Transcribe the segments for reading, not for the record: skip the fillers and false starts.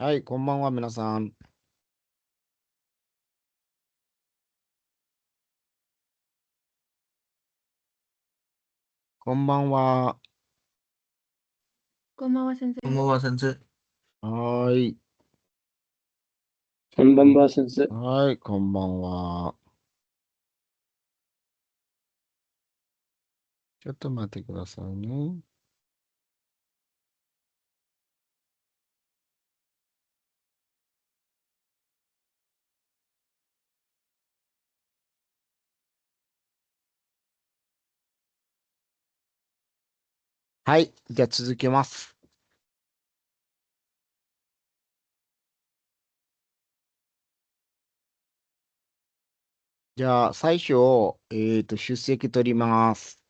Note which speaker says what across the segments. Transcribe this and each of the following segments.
Speaker 1: はい、こんばんは、皆さん。こんばんは。
Speaker 2: こんばんは、先生。
Speaker 3: こんばんは、先生。
Speaker 1: はーい。
Speaker 4: こんばんは、先生。
Speaker 1: はい、こんばんは。ちょっと待ってくださいね。はい、じゃあ続けます。じゃあ、最初、出席取ります。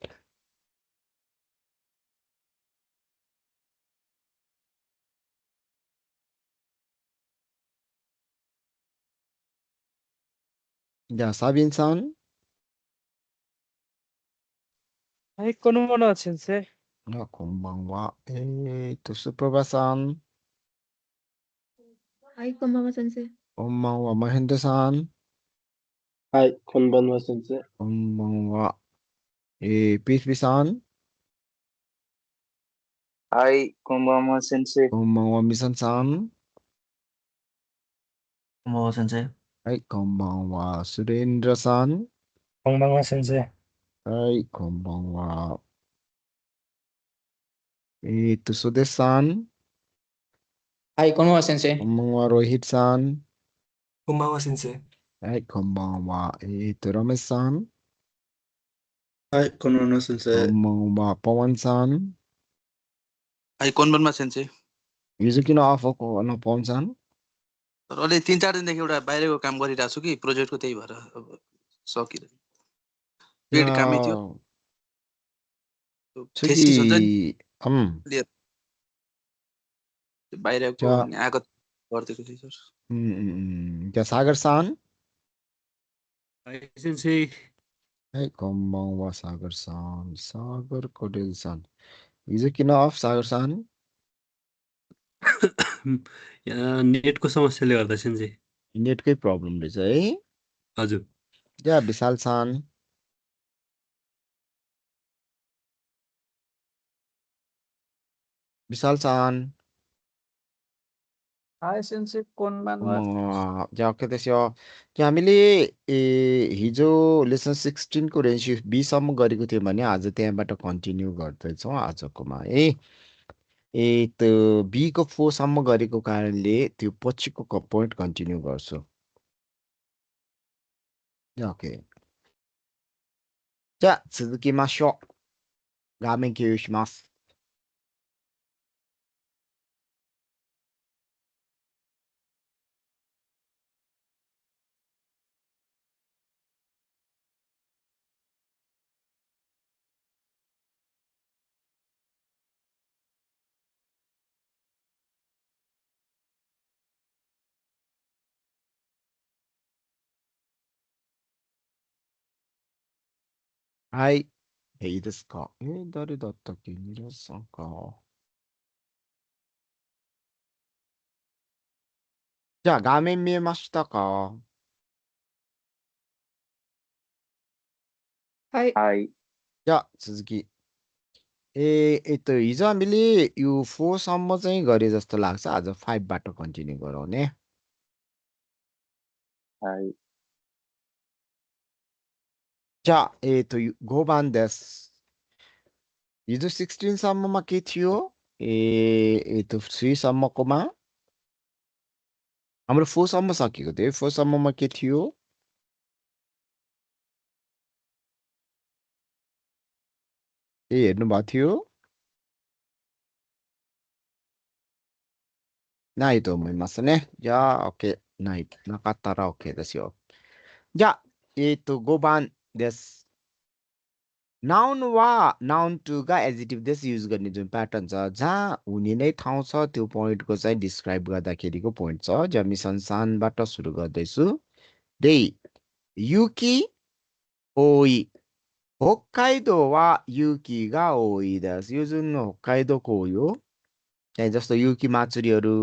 Speaker 1: じゃあ、サビンさん。
Speaker 5: はい、こんばんは、先生。
Speaker 1: こんばんは。スーパーバーさん。
Speaker 2: はい、こんばんは、先生。
Speaker 1: こんばんは、マヘンデさん。
Speaker 4: はい、こんばんは、先生。
Speaker 1: こんばんは。ピースビさん。
Speaker 3: はい、こんばんは、先生。
Speaker 1: こんばんは、ミサンさん。
Speaker 3: こんばんは、先生。
Speaker 1: はい、こんばんは、スレンダさん。
Speaker 5: こんばんは、先生。
Speaker 1: はい、こんばんは。ソデさん。
Speaker 6: はい、こんばんは、先
Speaker 1: こ
Speaker 6: 生。
Speaker 1: んばんは、ロヒトさん。
Speaker 3: こんばんは、先生。
Speaker 1: はい、こんばんは。ラメスさん。
Speaker 7: はい、こんばんは、先
Speaker 1: こ
Speaker 7: 生。
Speaker 1: んばんは、パワンさん。
Speaker 3: はい、こんばんは、先生。
Speaker 1: ゆずきのアフォコのパワンさん。
Speaker 3: तर अहिले 3-4 दिनदेखि एउटा बाहिरको काम गरिरहेको छु कि प्रोजेक्टको त्यही भएर अब सकिँदैन। पेड कामै थियो। थेसिस हुन्छ नि
Speaker 1: 次、
Speaker 3: क्लियर बाहिरको
Speaker 1: じゃあ、
Speaker 3: अनि आएको गरिदिएको थिएँ सर।
Speaker 1: じゃあ、サガルさん。
Speaker 5: はい、先生。
Speaker 1: はい、こんばんは、サガルさん。サガルコデルさん。ゆずきのアフ、サガルさん。
Speaker 5: यहाँ नेटको समस्याले गर्दा सेन्से
Speaker 1: नेटकै प्रब्लम रहेछ है।
Speaker 5: हजुर।
Speaker 1: じゃあ、ビサルさん。ビサルさん。
Speaker 6: はい、先生、こんばん
Speaker 1: こんば
Speaker 6: は。
Speaker 1: んは。じゃあ、OK ですよ。じゃあ、हामीले हिजो लेसन 16 को रेन्सु बीसम्म गरेको थियो भने आज त्यहाँबाट कन्टिन्यू गर्दैछौँ आजकोमा है। त्यो बीको 4 सम्म गरेको कारणले त्यो पछिको पोइन्ट कन्टिन्यू गर्छु। じゃあ、OK。じゃあ、続きましょう。画面共有します。はい。いいですか。誰だったっけ？ミラさんか。じゃあ、画面見えましたか？
Speaker 2: はい。
Speaker 3: はい。
Speaker 1: じゃあ、続き。हिजो हामीले यो 4 सम्म चाहिँ गरे जस्तो लाग्छ। आज 5 बाट कन्टिन्यू गरौँ ने।
Speaker 3: はい。
Speaker 1: じゃあ、5番です。हिजो 16 सम्ममा के थियो? 3 सम्मकोमा हाम्रो 4 सम्म सकेको थियो। 4 सम्ममा के थियो? हेर्नु भएको थियो? ないと思いますね。じゃあ、OK。なかったら OK ですよ。じゃあ、5番です。नाउन वा नाउन टु का एडजेक्टिभ देश युज गर्ने जुन प्याटर्न छ जहाँ हुने नै ठाउँ छ त्यो पोइन्टको चाहिँ डिस्क्राइब गर्दाखेरिको पोइन्ट छ। जमी संसानबाट सुरु गर्दैछु। दे युकी ओइ होक्काइदो वा युकी गा ओइ देश। यो जुन होक्काइदोको हो यो त्यहाँ जस्तो युकी माचुरीहरू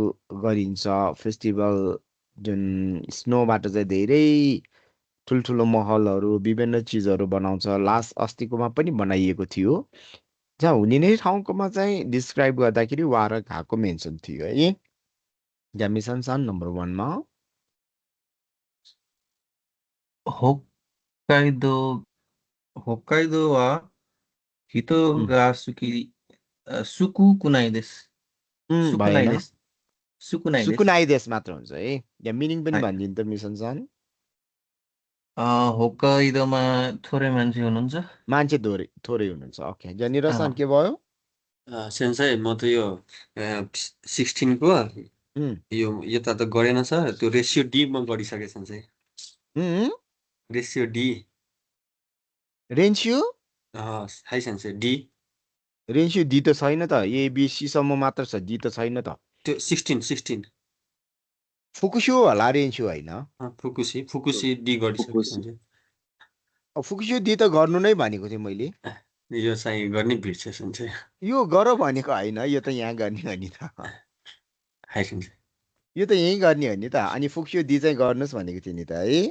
Speaker 1: गरिन्छ फेस्टिभल जुन स्नोबाट चाहिँ धेरै ठुल्ठुलो महलहरू विभिन्न चिजहरू बनाउँछ लास्ट अस्तिकोमा पनि बनाइएको थियो जहाँ हुने नै ठाउँकोमा चाहिँ डिस्क्राइब गर्दाखेरि वार घाको मेन्सन थियो है यहाँ मिसन सान नम्बर 1 मा
Speaker 2: 北海道は人が好き、少くないです。少ない
Speaker 1: भएन
Speaker 2: です。少ないです。
Speaker 1: सुकुनाई देश मात्र हुन्छ है यहाँ मिनिङ पनि
Speaker 2: はい。
Speaker 1: भनिदिनु त मिसन सान
Speaker 2: 北海道मा थोरै मान्छे हुनुहुन्छ?
Speaker 1: मान्छे थोरै हुनुहुन्छ ओके जहाँनिर सान
Speaker 2: अँ,
Speaker 1: के भयो
Speaker 5: सेन्साई म त यो 16 को
Speaker 1: उम्,
Speaker 5: यो यता त गरेन छ त्यो रेसियो डी म गरिसकेँ सेन्साई
Speaker 1: उम्,
Speaker 5: रेसियो डी
Speaker 1: रेन्स्यु
Speaker 5: हाई सेन्साई डी
Speaker 1: रेन्स्यु डी त छैन त एबिसी सम्म मात्र छ डी त छैन त
Speaker 5: त्यो 16
Speaker 1: फुकुस्यु होला रेन्स्यु होइन
Speaker 5: फुकुसी डी गरिसकेँ
Speaker 4: फुकुसी।
Speaker 5: सेन्साई
Speaker 1: फुकुस्यु डी त गर्नु नै भनेको थिएँ मैले
Speaker 5: यो चाहिँ गर्ने बिर्छ सेन्साई
Speaker 1: यो गर भनेको होइन यो त यहाँ गर्ने हो नि त
Speaker 5: हाई सेन्साई
Speaker 1: यो त यहीँ गर्ने हो नि त अनि फुकुस्यु डी चाहिँ गर्नुहोस् भनेको थिएँ नि त है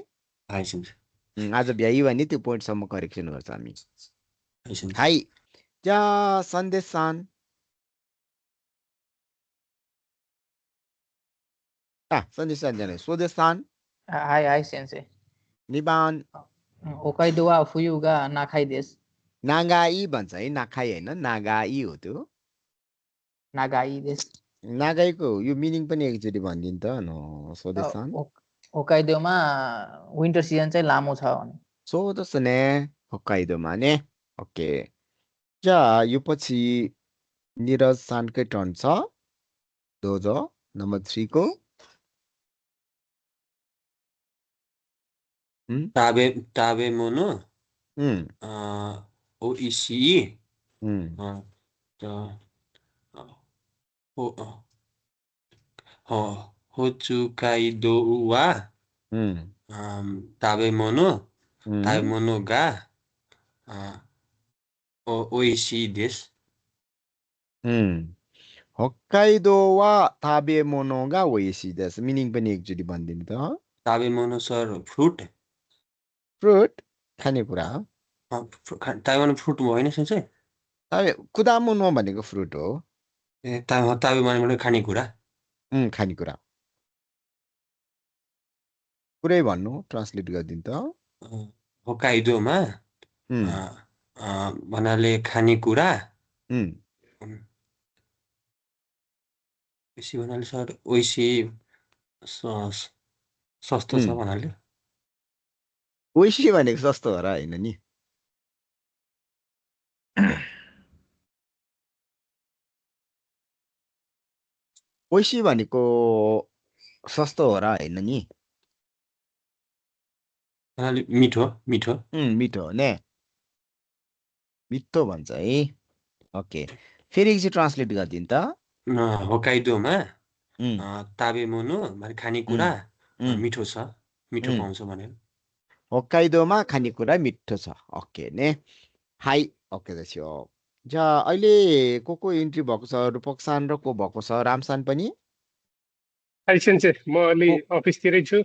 Speaker 5: हाई सेन्साई
Speaker 1: आज भ्याइ भने त्यो पोइन्टसम्म करेक्सन गर्छ हामी
Speaker 5: हाई सेन्साई
Speaker 1: हाई जा सन्देश सान सन्देश सान जाने स्वदेश सान
Speaker 6: はいはい先生。
Speaker 1: निबान
Speaker 6: 北海道は冬が長いです。
Speaker 1: नागाई भन्छ है नाखाई होइन नागाई हो त्यो
Speaker 6: 長いです。
Speaker 1: नागाईको यो मिनिङ पनि एकचोटि भनिदिनु त स्वदेश सान
Speaker 6: 北海道मा विन्टर सिजन चाहिँ लामो छ भने।
Speaker 1: そうですね。北海道माね。OK。じゃあ、यो पछि निरज सानकै टर्न छどうぞ。नम्बर 3 को
Speaker 5: ताबे मोनो
Speaker 1: うん
Speaker 5: ओइसी
Speaker 1: うん。
Speaker 5: 北海道は
Speaker 1: うん。
Speaker 5: 食べ物
Speaker 1: うん。
Speaker 5: 食べ物がおいしいです。
Speaker 1: うん。北海道は食べ物が美味しいです。मिनिङ पनि एकचोटि भनिदिनु त।
Speaker 5: 食べ物सर फ्रुट
Speaker 1: फ्रुट खानेकुरा हो।
Speaker 5: ताइवान फ्रुट होइन सेन्सै
Speaker 1: कुदामुनो भनेको फ्रुट हो।
Speaker 5: ए ताबे माने खानेकुरा
Speaker 1: खानेकुरा। पुरै भन्नु ट्रान्सलेट गरिदिनु त।
Speaker 5: होक्काइडोमा भन्नाले खानेकुरा बेसी भन्नाले सर ओइसी सस्तो छ भन्नाले
Speaker 1: ओइसी भनेको सस्तो हो र होइन नि। ओइसी भनेको सस्तो हो र होइन नि।
Speaker 5: भन्नाले मिठो मिठो
Speaker 1: मिठो हो ने मिठो भन्छ है। ओके फेरि एकचोटि ट्रान्सलेट गरिदिनु त।
Speaker 5: होक्काइडोमा ताबेमोनो भने खानेकुरा मिठो छ मिठो पाउँछ भनेर।
Speaker 1: होक्काइडोमा खानेकुरा मिठो छ। ओके ने हाई ओके त्यसो। जा अहिले को इन्ट्री भएको छ रूपकसान र को भएको छ रामसान पनि।
Speaker 8: सेन्से म अलि अफिसतिरै छु।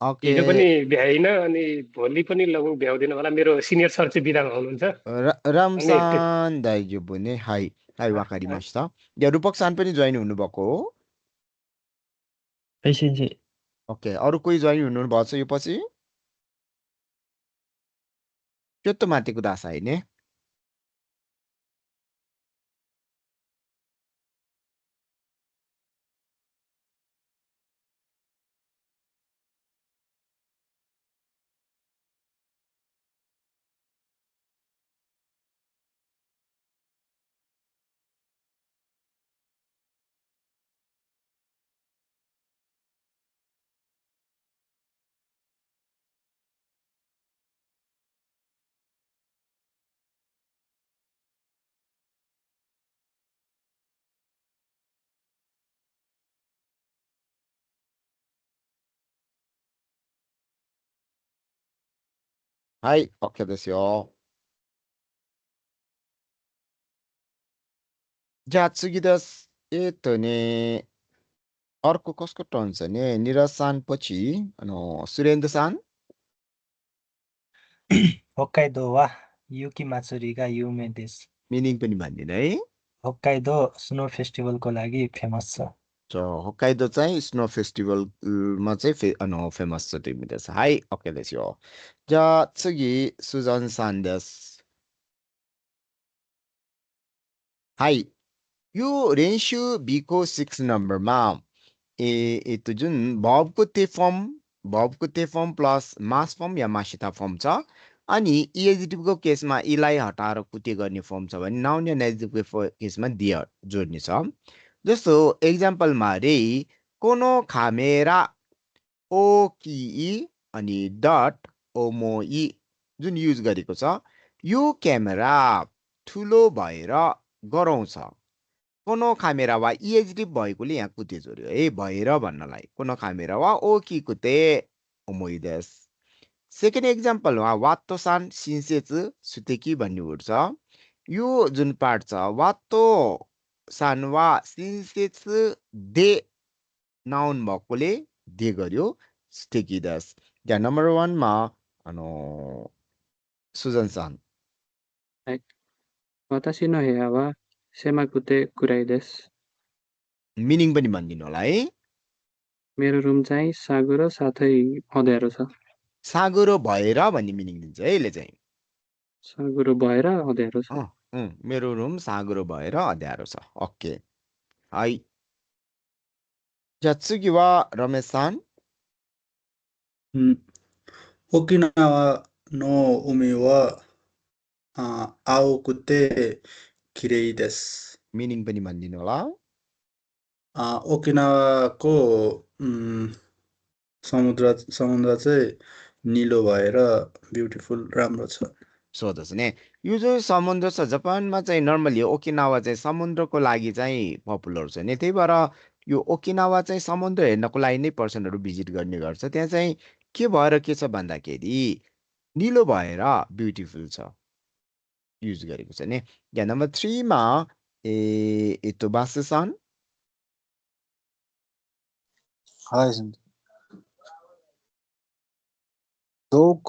Speaker 1: ओके
Speaker 8: हिजो पनि भ्याइन अनि भोलि पनि लगभग भ्याउँदिन होला। मेरो सिनियर सर चाहिँ बिदामा हुनुहुन्छ।
Speaker 1: रामसान दाइजु ने हाई हाई वाकारी मास्ता। या रूपकसान पनि जोइन हुनुभएको हो। ओके अरू कोही जोइन हुनुभएको छ यो पछि। त्यो त माथिको दास है ने। हाई ओके त्यसो। जा次です。ね、अर्को कसको टर्न छ नि निरज सान पछि सुरेन्द्र सान
Speaker 9: 北海道は雪祭りが有名です。
Speaker 1: मिनिङ पनि भनिदिनु है
Speaker 9: 北海道スノーフェスティバルको लागि फेमस छ।
Speaker 1: होक्काइदो चाहिँ स्नो फेस्टिभलमा चाहिँ फेमस छという意味です。はい、OK ですよ。じゃあ次、スザンさんです。はい。यो 練習 B 項6 नम्बरमा जुन भबको ते फर्म प्लस मास फर्म या मासिता फर्म छ अनि इएजिटिभको केसमा इलाई हटाएर कुटे गर्ने फर्म छ भने नाउन या नेजिटिभको केसमा दिए जोड्ने छ जस्तो एक्जाम्पलमा रे कोनो खामेरा ओकिई अनि डट ओमोई जुन युज गरेको छ यो क्यामेरा ठुलो भएर गराउँछ कोनो खामेरा वा इएजिटिभ भएकोले यहाँ कुटे जोड्यो है भएर भन्नलाई कोनो खामेरा वा ओकी कुटे ओमोई देस सेकेन्ड एक्जाम्पलमा वात्तो सान सिन्सेत्सु सुतेकी भन्ने वर्ड छ यो जुन पार्ट छ वात्तो सान वा सिन्सेत्सु दे नाउन भएकोले दे गर्यो सुतेकी देस या नम्बर 1 मा सुजन सान
Speaker 4: 私の部屋は狭くて暗いです。
Speaker 1: मिनिङ पनि भनिदिनु होला है
Speaker 4: मेरो रुम चाहिँ साँगो र साथै अँध्यारो छ।
Speaker 1: साँगुरो भएर भन्ने मिनिङ दिन्छ है यसले चाहिँ
Speaker 4: साँगो भएर अँध्यारो छ।
Speaker 1: मेरो रुम साँगुरो भएर अँध्यारो छ ओके है जत्सुकी वा रमेश सान
Speaker 7: 沖縄の海は青くて綺麗です。
Speaker 1: मिनिङ पनि भनिदिनु होला
Speaker 7: 沖縄को समुद्र चाहिँ निलो भएर ब्युटिफुल राम्रो छ।
Speaker 1: そうですねयो जो समुद्र छ जापानमा चाहिँ नर्मली ओकिनावा चाहिँ समुद्रको लागि चाहिँ पपुलर छ नि त्यही भएर यो ओकिनावा चाहिँ समुद्र हेर्नको लागि नै पर्सनहरू भिजिट गर्ने गर्छ त्यहाँ चाहिँ के भएर के छ भन्दाखेरि निलो भएर ब्युटिफुल छ युज गरेको छ नि या नम्बर 3 मा बासुसान
Speaker 10: はい、東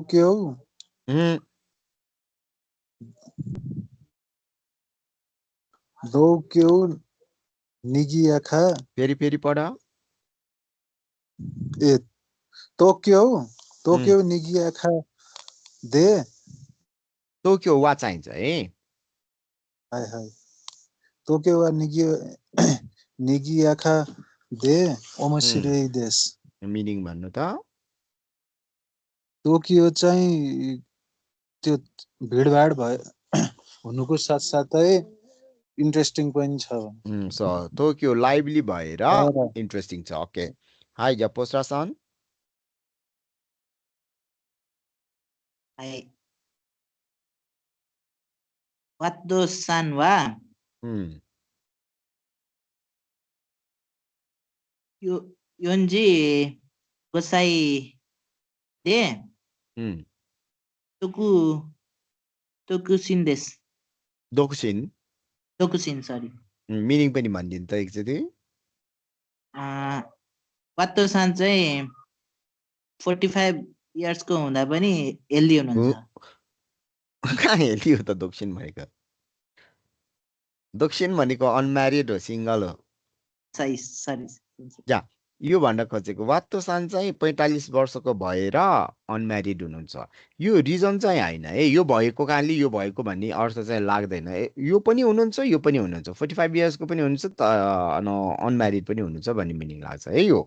Speaker 10: 京 東京 निगियाखा
Speaker 1: फेरि पढ
Speaker 10: टोकियो निगियाखा दे
Speaker 1: टोकियो वा चाहिन्छ है
Speaker 10: हाय हाय टोकियो वा निगियाखा दे ओमोशिरै देश
Speaker 1: मिनिङ भन्नु त
Speaker 10: टोकियो चाहिँ त्यो भिडभाड हुनुको साथसाथै इन्ट्रेस्टिङ पनि छ
Speaker 1: टोकियो लाइभली भएर इन्ट्रेस्टिङ छ ओके हाई जपोस्रा सन
Speaker 6: はい。ワットさんは、45歳で、独身です。
Speaker 1: 独身
Speaker 6: सरी
Speaker 1: मिनिङ पनि भनिदिनु त एकचोटि
Speaker 6: वात्तो सान चाहिँ 45 इयर्सको हुँदा पनि हेल्दी हुनुहुन्छ
Speaker 1: कहाँ हेल्दी हो त दक्षिण भनेको दक्षिण भनेको अनम्यारिड हो सिंगल हो
Speaker 6: सरी
Speaker 1: जा यो भन्न खोजेको वात्तो सान चाहिँ 45 वर्षको भएर अनम्यारिड हुनुहुन्छ यो रिजन चाहिँ हैन है यो भएको कारणले यो भएको भन्ने अर्थ चाहिँ लाग्दैन यो पनि हुनुहुन्छ 45 इयर्सको पनि हुनुहुन्छ अनम्यारिड पनि हुनुहुन्छ भन्ने मिनिङ लाग्छ है यो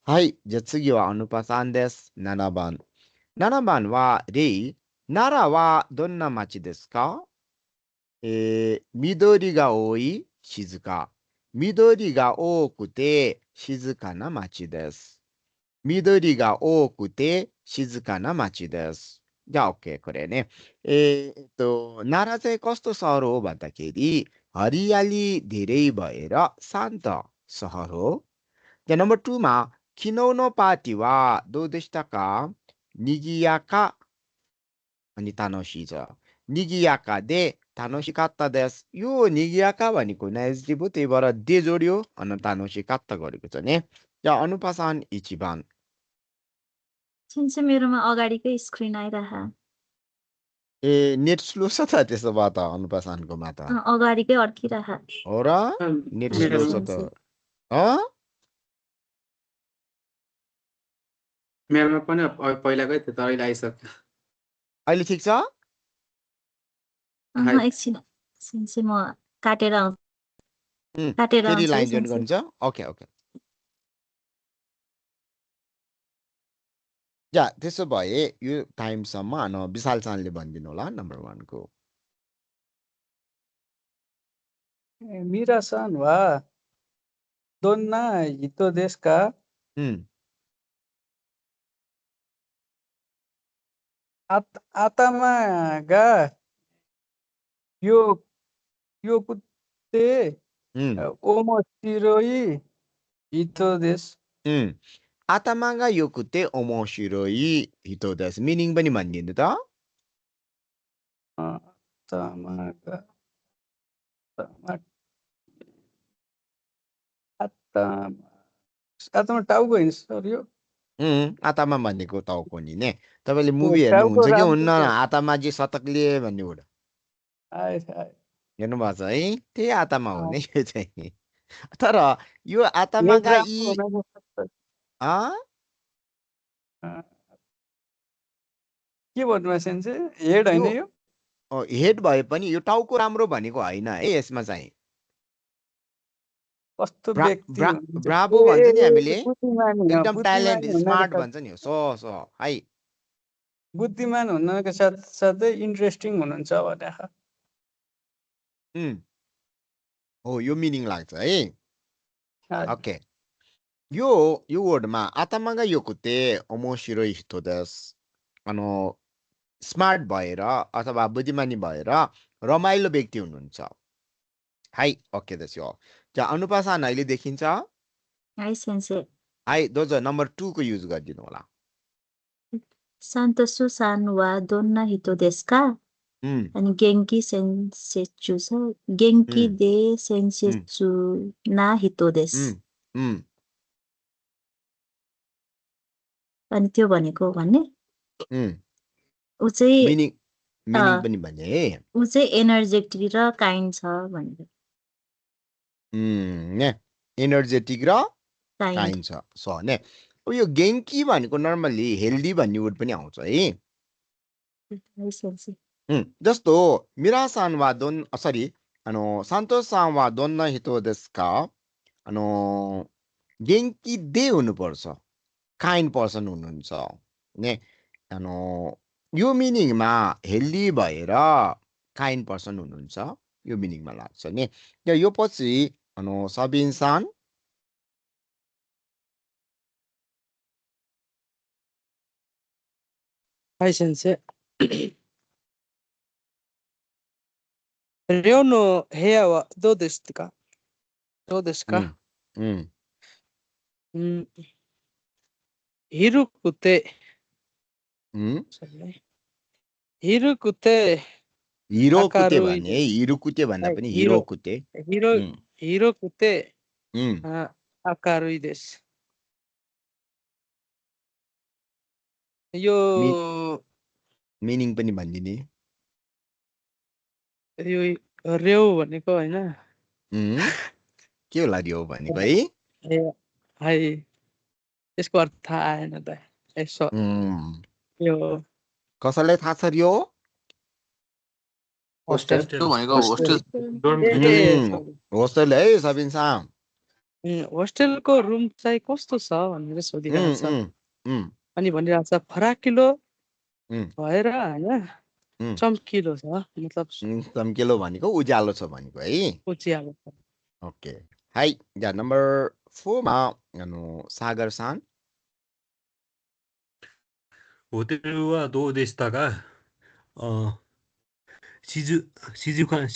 Speaker 1: हाई जत्सुगी वा अनुपासान देस नानाबान वा रे नारा वा दोन्ना माची देस का मिदोरी गा ओई शिजुका मिदोरी गा ओकुते शिजुका ना माची देस मिदोरी गा ओकुते शिजुका ना माची देस जा ओकेこれねनारा चाहिँ कस्तो सहर हो भन्दाखेरि हरियाली धेरै भएर शान्त सहर हो या नम्बर 2 मा किनौनो पार्टी वा दो देशका निगियाका अनि तानोशी छ निगियाका दे तानोसिकात्ता देस यो निगियाका भनेको एजेक्टिभ हो त्यही भएर दे जोड्यो अनि तानोसिकात्ता गरेको छ नि या अनुपासान इचिबान
Speaker 11: सेन्से मेरोमा अगाडिकै स्क्रिन आइरह
Speaker 1: ए नेट स्लो छ त त्यसो भए त अनुपासानको त
Speaker 11: अगाडिकै अड्किरह
Speaker 1: हो र नेट स्लो छ त
Speaker 4: मेरोमा पनि पहिलाकै थियो तर अहिले आइसक्यो
Speaker 1: अहिले ठिक छ
Speaker 11: एकछिन सेन्से म काटेर
Speaker 1: फेरि लाइन जोइन गर्नुहुन्छ ओके ओके या त्यसो भए यो टाइमसम्म विशाल चानले भनिदिनु होला नम्बर 1 को
Speaker 12: मिरा-सान वा दोन्ना हितो देशका आतामा गा यो कुत्ते ओमोशिरोई हितो देश
Speaker 1: आतामागा यो कुत्ते ओमोशिरोई हितो देश मिनिङ पनि भनिदिनु त
Speaker 12: आतामा टाउको होइन सर यो
Speaker 1: आतामा भनेको टाउको नि ने तपाईले मुभी हेर्नुहुन्छ कि हुन्न आतामाजी शतकले भन्ने हो हेर्नु भएको छ है त्यही आतामा हो नि यो चाहिँ तर यो आतामागा यी
Speaker 12: के भन्नु सेन्से हेड हैन यो
Speaker 1: हेड भए पनि यो टाउको राम्रो भनेको हैन है यसमा चाहिँ
Speaker 12: कस्तो व्यक्ति
Speaker 1: ब्राभो भन्छ नि हामीले एकदम ट्यालेन्ट स्मार्ट भन्छ नि सो है
Speaker 12: बुद्धिमान हुनको साथै इन्ट्रेस्टिङ हुनुहुन्छ भने
Speaker 1: हो यो मिनिङ लाग्छ है ओके यो वर्डमा आतामागा यो कुत्ते ओमोशिरो हितो देस स्मार्ट भएर अथवा बुद्धिमानी भएर रमाइलो व्यक्ति हुनुहुन्छ है ओके देस्यो जा अनुपासान अहिले देखिन्छ
Speaker 11: है सेन्से
Speaker 1: है दोजो नम्बर 2 को युज गरिदिनु होला
Speaker 11: सान्तोसु सान वा दोन्ना हितो देशका अनि गेंकी सेन्सेचु छ गेंकी दे सेन्सेचु ना हितो देश अनि त्यो भनेको भन्ने उ चाहिँ
Speaker 1: मिनिङ पनि भन्ने
Speaker 11: उ चाहिँ एनर्जेटिक र काइन्ड छ भनेको
Speaker 1: ने एनर्जेटिक र काइन्ड छ सो ने यो गेंकी भनेको नर्मली हेल्दी भन्ने वर्ड पनि आउँछ है जस्तो मिरासान वा दोन सरी सान्तोसान वा दोन्ना हितो देशका गेंकी दे हुनुपर्छ काइन्ड पर्सन हुनुहुन्छ ने यो मिनिङमा हेल्दी भएर काइन्ड पर्सन हुनुहुन्छ यो मिनिङमा लाग्छ नि यो पछि सब इन्सान
Speaker 12: हाई सेन्से र्योनो हेया वा दो देश का हिरुकुते
Speaker 1: हिरुकुते भन्दा पनि
Speaker 12: हिरोकुते आकारुई देश यो
Speaker 1: मिनिङ पनि भनिदिने
Speaker 12: यो रेउ भनेको हैन
Speaker 1: के होला रेउ भनेको
Speaker 12: है यसको अर्थ थाहा आएन त यसो यो
Speaker 1: कसैलाई थाहा छ यो होस्टेल है सबिन्सान
Speaker 12: होस्टेलको रुम चाहिँ कस्तो छ भनेर सोधिरहेको छ अनि भनिरहेको छ फराकिलो भएर हैन चम्किलो छ मतलब
Speaker 1: चम्किलो भनेको उज्यालो छ भनेको है
Speaker 12: उज्यालो छ
Speaker 1: ओके है जा नम्बर 4 मा सागर सान
Speaker 5: ホテルはどうでしたか静か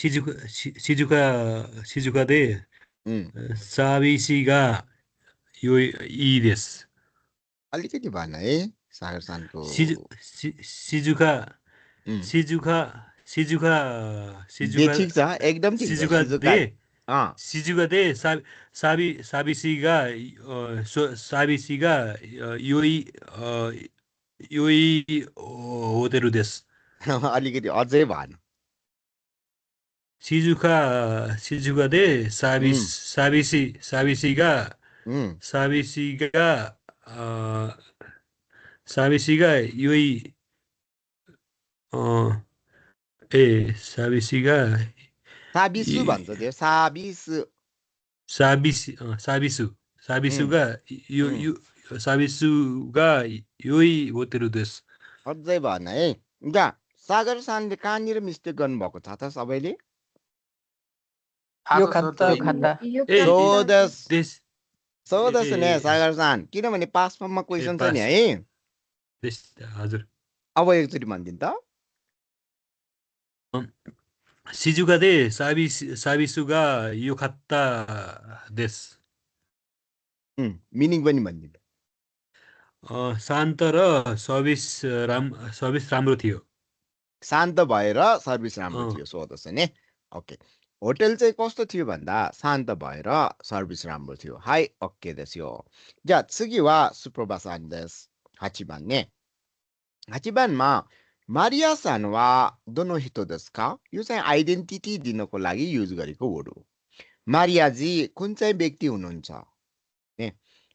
Speaker 5: で、サービスがいいです。
Speaker 1: अलिकति भन है सागर सानको
Speaker 5: सिजुका
Speaker 1: दे ठिक छ एकदम ठिक छ
Speaker 5: सिजुका
Speaker 1: शिजुका
Speaker 5: दे सिजुका दे साबिसीगा साबिसीगा योई होतेरु देश
Speaker 1: अलिकति अझै भएन
Speaker 5: सिजुका दे साबिसीगा योई साबिसीगा
Speaker 1: साबिसु भन्छ त्यो
Speaker 5: साबिसुगा साबिसुगा योई होतेरु देश
Speaker 1: अझै भएन है जा सागर सानले कहाँनिर मिस्टेक गर्नुभएको छ त सबैले सोधस् नि सागर सान किनभने पास फर्ममा क्वेसन छ नि है
Speaker 5: हजुर
Speaker 1: अब एकचोटि भनिदिनु त
Speaker 5: सिजुका दे साबिसुगा योखात्ता देश
Speaker 1: मिनिङ पनि भनिदिनु
Speaker 5: शान्त र सर्भिस राम्रो थियो
Speaker 1: शान्त भएर सर्भिस राम्रो थियो सोधस् नि ओके होटल चाहिँ कस्तो थियो भन्दा शान्त भएर सर्भिस राम्रो थियो हाई ओके देस्यो जा त्सुगी वा सुप्रभासान देस हाचिबान ने हाचिबानमा मारिया सान वा दोनो हितो देस का यो चाहिँ आइडेन्टिटी दिनको लागि युज गरेको वर्ड हो मारियाजी कुन चाहिँ व्यक्ति हुनुहुन्छ ने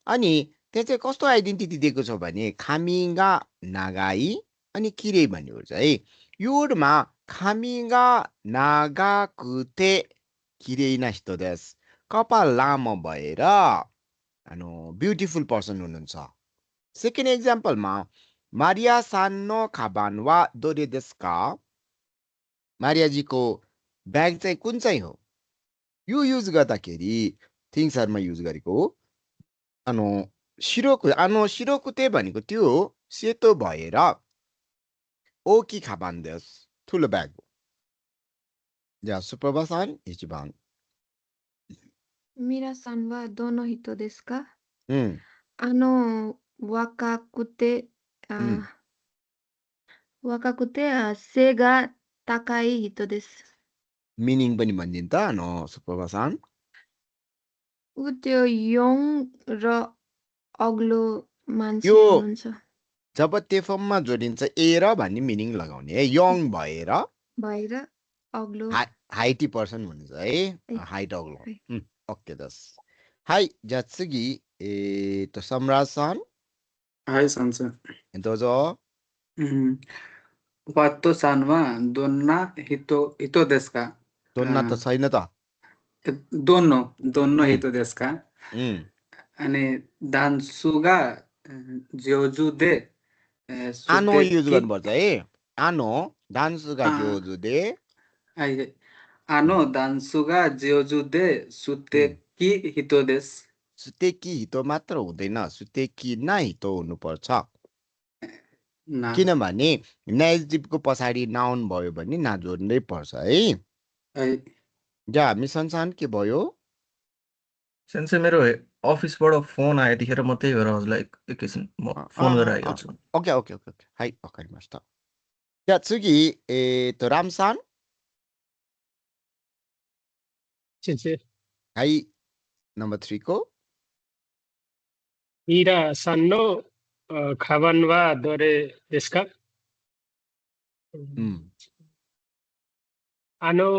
Speaker 1: अनि त्यो चाहिँ कस्तो आइडेन्टिटी दिएको छ भने खामिगा नागाई अनि किरे भन्ने हो चाहिँ यो वर्डमा खामिगा नागाकुते किरेइना हितो देस कपाल लामो भएर ब्युटिफुल पर्सन हुनुहुन्छ सेकेन्ड एक्जाम्पलमा मारिया सानो खाबान वा दोरे देस्का मारियाजीको ब्याग चाहिँ कुन चाहिँ हो यो युज गर्दाखेरि थिङ्सहरुमा युज गरेको हो शिरोकुते भनेको त्यो सेतो भएर ओकी खाबान देस ठुलो ब्याग हो जा सुप्रभासान इचिबान
Speaker 13: मिरासान वा दोनो हितो देस्का वाकाकुते सेगा ताकाई हितो देस
Speaker 1: मिनिङ पनि भनिदिनु त सुप्रभासान
Speaker 13: उ त्यो यङ र अग्लो मान्छे हुनुहुन्छ
Speaker 1: जब तेफममा जोडिन्छ ए र भन्ने मिनिङ लगाउने है यङ भएर
Speaker 13: अग्लो
Speaker 1: हाइटी पर्सन हुन्छ है हाइट अग्लो ओके दस हाई जात्सुगी त सम्रासन
Speaker 7: हाई सन्सन
Speaker 1: दोजो
Speaker 7: वातो सानवा दोन्ना हितो देस्का
Speaker 1: दोन्ना त छैन त
Speaker 7: दोन्नो हितो देस्का अनि दान्सुगा ज्योजु दे
Speaker 1: आनो युज गर्नुपर्छ है आनो दान्सुगा ज्योजु दे
Speaker 7: आनो दान्सुगा ज्योजु दे सुतेकी हितो देस
Speaker 1: सुतेकी हितो मात्र हुँदैन सुतेकी ना हितो हुनुपर्छ किनभने नेगेटिभको पछाडि नाउन भयो भने नाजोड्नै पर्छ है जा मिसनसान के भयो
Speaker 2: सेन्से मेरो अफिसबाट फोन आयो त्यतिखेर म त्यही भएर हजुरलाई एकैछिन म फोन गरेर आइहाल्छु
Speaker 1: ओके ओके ओके ओके हाई वकारिमास्ता जा त्सुगी त रामसान हाई नम्बर 3 को
Speaker 8: मिरा सानो खाबान वा दोरे देस्का आनो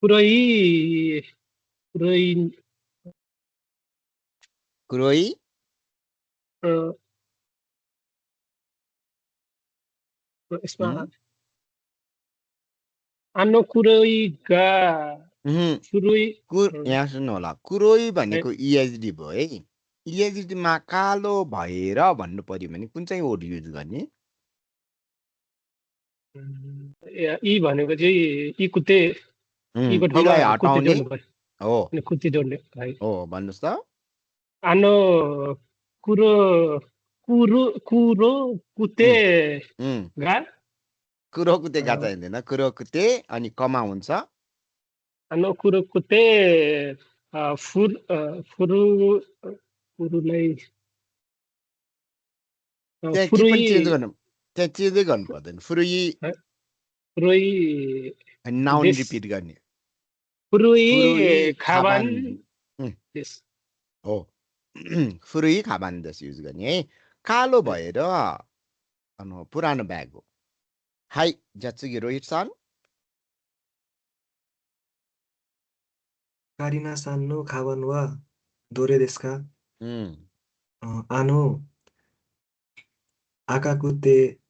Speaker 1: कुरोई
Speaker 8: यसमा आनो कुरोइगा
Speaker 1: यहाँ सुन्नु होला कुरोई भनेको इएचडी भयो है इएचडी मा कालो भएर भन्नु पर्यो भने कुन चाहिँ वर्ड युज गर्ने
Speaker 8: ई भनेको चाहिँ इकुते इको ठाउँमा हटाउने
Speaker 1: हो
Speaker 8: अनि कुति जोड्ने
Speaker 1: हो भन्नुस् त
Speaker 8: आनो कुरो कुते गा
Speaker 1: कुरो कुते गा चाहिँदैन कुरो कुते अनि कमा हुन्छ
Speaker 8: आनो कुरो कुते फुरुलाई
Speaker 1: त्यहाँ के पनि चेन्ज गर्नु त्यहाँ चेन्जै गर्नु पर्दैन फुरुई
Speaker 8: फुरुई
Speaker 1: नाउन
Speaker 8: देश
Speaker 1: रिपिट गर्ने
Speaker 8: फुरुई
Speaker 1: फुरुई
Speaker 8: खाबान
Speaker 1: खाबान
Speaker 8: देश
Speaker 1: हो फुरुई खाबान देश युज गर्ने है कालो भएर पुरानो ब्याग हो हाई जात्सुकी रोहित सान
Speaker 14: カリナさんのカバンはどれですか？赤くて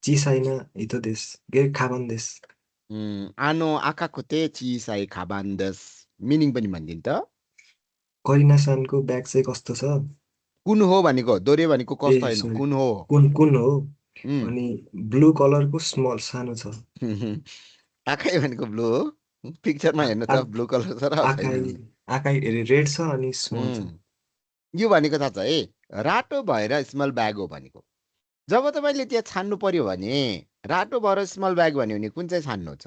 Speaker 14: 小さいな糸です。カバンです。
Speaker 1: 赤くて小さいカバンです。मिनिङ पनि भनिदिनु त
Speaker 14: करिना सानको ब्याग चाहिँ कस्तो छ?
Speaker 1: कुन हो भनेको दोरे भनेको कस्तो हैन कुन हो
Speaker 14: कुन हो? अनि ब्लू कलरको स्मल सानो छ।
Speaker 1: आकाई भनेको ब्लू हो पिक्चरमा हेर्नु त ब्लू कलर छ र
Speaker 14: आकाई रेड छ अनि स्मल छ।
Speaker 1: यो भनेको थाहा छ है रातो भएर स्मल ब्याग हो भनेको जब तपाईले त्यहाँ छान्नु पर्यो भने रातो भएर स्मल ब्याग भन्यो भने कुन चाहिँ छान्नु छ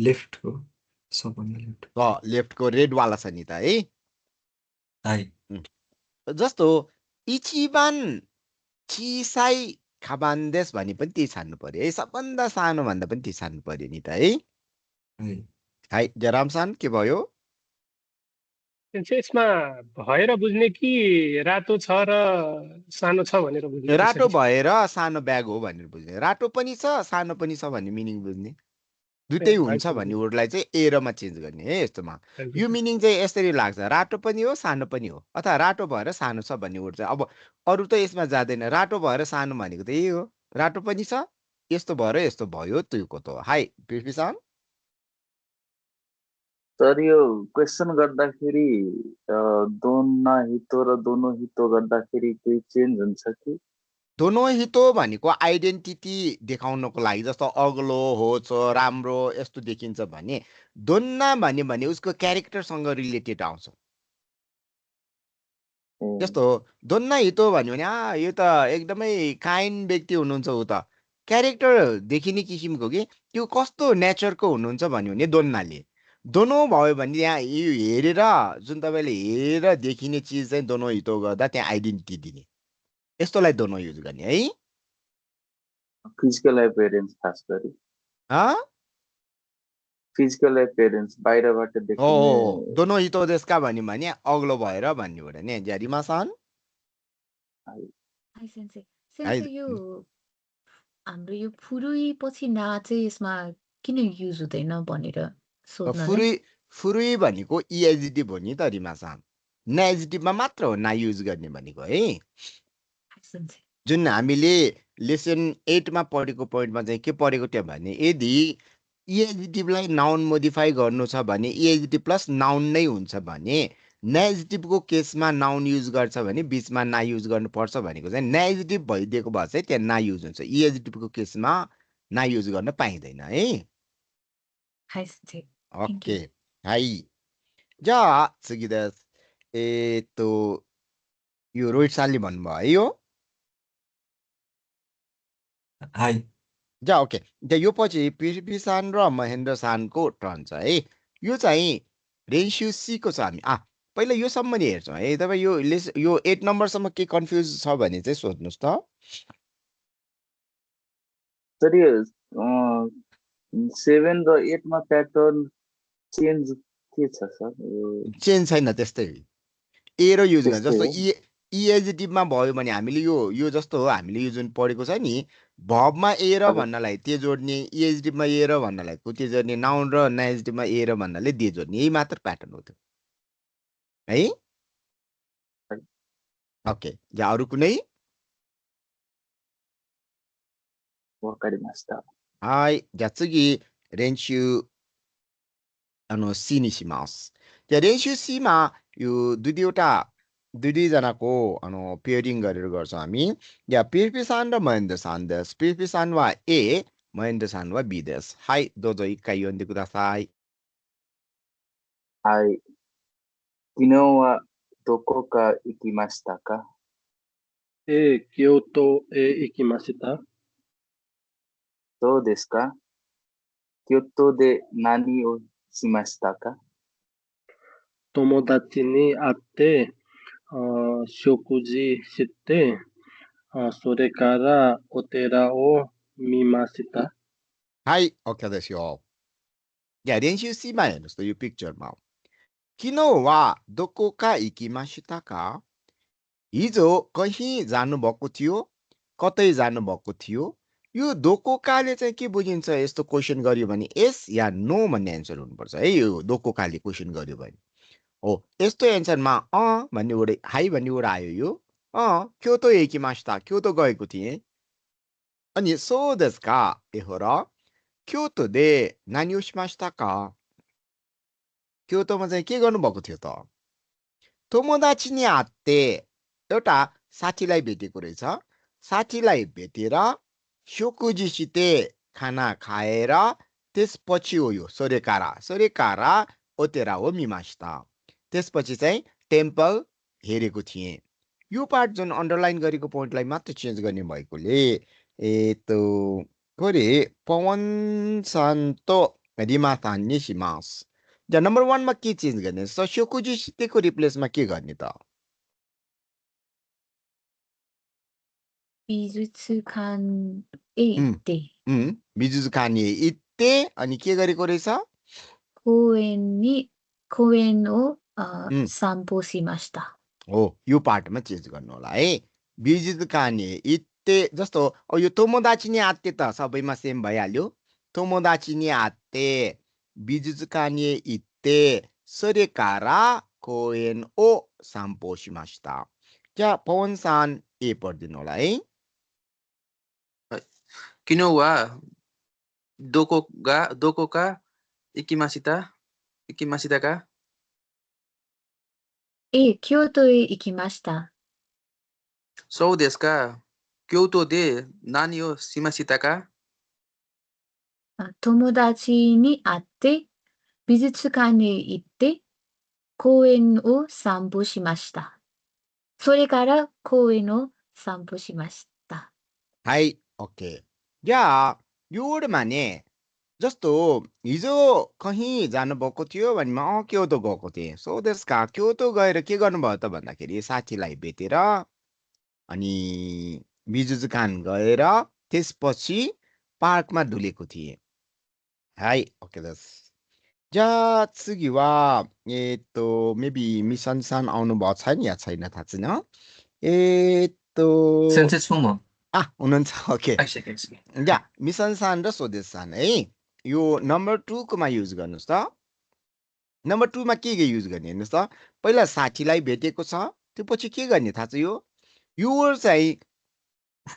Speaker 14: लेफ्टको सबभन्दा लेफ्ट
Speaker 1: लेफ्टको रेड वाला छ नि त है जस्तो इचिबान चिसाई खाबान्देस भने पनि त्यही छान्नु पर्यो है सबभन्दा सानो भन्दा पनि त्यही छान्नु पर्यो नि त है जरामसान के भयो
Speaker 8: यसमा भएर बुझ्ने कि रातो छ र सानो छ भनेर बुझ्ने
Speaker 1: रातो भएर सानो ब्याग हो भनेर बुझ्ने रातो पनि छ सानो पनि छ भन्ने मिनिङ बुझ्ने दुटै हुन्छ भन्ने वर्डलाई चाहिँ एरमा चेन्ज गर्ने है यस्तोमा यो मिनिङ चाहिँ यसरी लाग्छ रातो पनि हो सानो पनि हो अथवा रातो भएर सानो छ भन्ने वर्ड चाहिँ अब अरु त यसमा जाँदैन रातो भएर सानो भनेको त यही हो रातो पनि छ यस्तो भएर यस्तो भयो त्यो त हाई पृथ्वीसान
Speaker 15: सर यो क्वेशन गर्दाखेरि दोनो हितो र दोनो हितो गर्दाखेरि केही चेन्ज हुन्छ कि
Speaker 1: दोनो हितो भनेको आइडेन्टिटी देखाउनको लागि जस्तो अग्लो होच राम्रो यस्तो देखिन्छ भने दोन्ना भन्यो भने उसको क्यारेक्टरसँग रिलेटेड आउँछ जस्तो दोन्ना हितो भन्यो भने यो त एकदमै काइन्ड व्यक्ति हुनुहुन्छ उ त क्यारेक्टर देखिने किसिमको कि त्यो कस्तो नेचरको हुनुहुन्छ भन्यो भने दोन्नाले दोनो भयो भने यहाँ यो हेरेर जुन तपाईले हेरेर देखिने चिज चाहिँ दोनो हितो गर्दा त्यहाँ आइडेन्टिटी दिने यस्तोलाई दोनो युज गर्ने है
Speaker 15: फिजिकल एपियरेन्स खास गरी फिजिकल एपियरेन्स बाहिरबाट देखिने
Speaker 1: दोनो हितो देशका भन्यो भने अग्लो भएर भन्ने हो नि ज्यारिमासान
Speaker 16: सेन्से यो हाम्रो यो फुरुई पछि ना चाहिँ यसमा किन युज हुँदैन भनेर
Speaker 1: फुरुई भनेको इएजिटिभ हो नि त रिमासान नेजिटिभमा मात्र हो ना युज गर्ने भनेको है जुन हामीले लेसन 8 मा पढेको पोइन्टमा चाहिँ के पढेको थियो भने यदि इएजिटिभलाई नाउन मोडिफाई गर्नु छ भने इएजिटिभ प्लस नाउन नै हुन्छ भने नेजिटिभको केसमा नाउन युज गर्छ भने बीचमा ना युज गर्नुपर्छ भनेको चाहिँ नेजिटिभ भइदिएको भए चाहिँ त्यहाँ ना युज हुन्छ इएजिटिभको केसमा ना युज गर्न पाइँदैन है ओके हाई जा सुगिदास यो रोहित सालले भन्नुभयो है यो
Speaker 14: हाई
Speaker 1: जा ओके यो पछि पृथ्वी सान र महेन्द्र सानको टर्न छ है यो चाहिँ रेन्स्यु सीको छ हामी पहिला यो सम्म हेर्छौँ है तपाईँ यो 8 नम्बरसम्म के कन्फ्युज छ भने चाहिँ सोध्नुहोस् त
Speaker 15: सर यो 7 र 8 मा प्याटर्न चेन्ज के छ सर
Speaker 1: चेन्ज छैन त्यस्तै ए र युज गर्न जस्तो इएजिटिभमा भयो भने हामीले यो जस्तो हो हामीले यो जुन पढेको छ नि भबमा ए र भन्नलाई ते जोड्ने इएजिटिभमा ए र भन्नलाई कुते जोड्ने नाउन र नेजिटिभमा ए र भन्नाले दे जोड्ने यही मात्र प्याटर्न हो त्यो है ओके या अरु कुनै हाई जात्सुगी रेन्स्यु सी नि शिमास त्या रेन्स्यु सीमा यो दुई जनाको पेयरिङ गरेर गर्छौँ हामी या पृथ्वी सान र महेन्द्र सान देश पृथ्वी सान वा ए महेन्द्र सान वा बी देश हाई दोजो इक्काई योन्दी कुदासाई
Speaker 15: हाई किनो वा दोको का इकिमाशिता का
Speaker 17: क्योतो ए इकिमाशिता
Speaker 15: そうですか京都で何をしましたか
Speaker 17: 友達に会って食事してそれからお寺を見ました。
Speaker 1: はい、OK ですよ。じゃあ練習しまえですというピクチャーも。昨日はどこか行きましたか? हिजो कहीँ जानुभएको थियो? कतै जानुभएको थियो? यो दोकोकाले चाहिँ के बुझिन्छ यस्तो क्वेसन गर्यो भने यस या नो भन्ने एन्सर हुनुपर्छ है यो दोकोकाले क्वेसन गर्यो भने हो यस्तो एन्सरमा भन्ने वडे हाई भन्ने वडा आयो यो क्योतो एकिमास्ता क्योतो गएको थिएँ अनि सो देस का ए हो र क्योतो दे नानी उशिमास्ता का क्योतोमा चाहिँ के गर्नुभएको थियो त तोमोदाची नि आत्ते एउटा साथीलाई भेटेको रहेछ साथीलाई भेटेर शोकुजीसिते खाना खाएर त्यसपछि हो यो सोरेकारा ओतेरा हो मिमास्ता त्यसपछि चाहिँ टेम्पल हेरेको थिएँ यो पार्ट जुन अन्डरलाइन गरेको पोइन्टलाई मात्र चेन्ज गर्ने भएकोले कोरे पवन शान्तो रिमातान निशिमास ज नम्बर 1 मा के चेन्ज गर्ने छ शोकुजीसितेको रिप्लेसमा के गर्ने त
Speaker 16: 미주츠칸에 있대.
Speaker 1: 미주츠칸에 있대 अनि के गरेको रहेछ
Speaker 16: 公園を散歩しました.
Speaker 1: हो यो पार्टमा चेन्ज गर्नु होला है मिजुजुकाने इत्ते जस्तो यो तोमोदाची नि आत्ते त सबैमा सेम भइहाल्यो तोमोदाची नि आत्ते मिजुजुकाने इत्ते सोरेकारा कोएन ओ साम्पो शिमास्ता जा पवनसान ए पढिदिनु होला है
Speaker 3: किनोवा दोकोका इकिमासिता का
Speaker 16: 京都へ行きました.
Speaker 3: そうですか。京都で何をしましたか?
Speaker 16: 友達に会って美術館に行って公園を散歩しました. それから公園を散歩しました.
Speaker 1: はい、OK。じゃあ、夜ねजस्तो हिजो कहीँ जानुभएको थियो भने क्योतो गएको थिएँ सो त्यसका क्योतो गएर के गर्नुभयो त भन्दाखेरि साथीलाई भेटेर अनि मिजुजुकान गएर त्यसपछि पार्कमा डुलेको थिएँ हाई ओके दस जा次はmaybe मिसन सान आउनु भएको छैन या छैन थाहा छैन
Speaker 2: सेन्सेस फर्म
Speaker 1: हुनुहुन्छ ओके या मिसन सान र सोदेश सान है यो नम्बर 2 कोमा युज गर्नुस् त नम्बर 2 मा के युज गर्ने हेर्नुस् त पहिला साथीलाई भेटेको छ त्यसपछि के गर्ने थाहा छ यो चाहिँ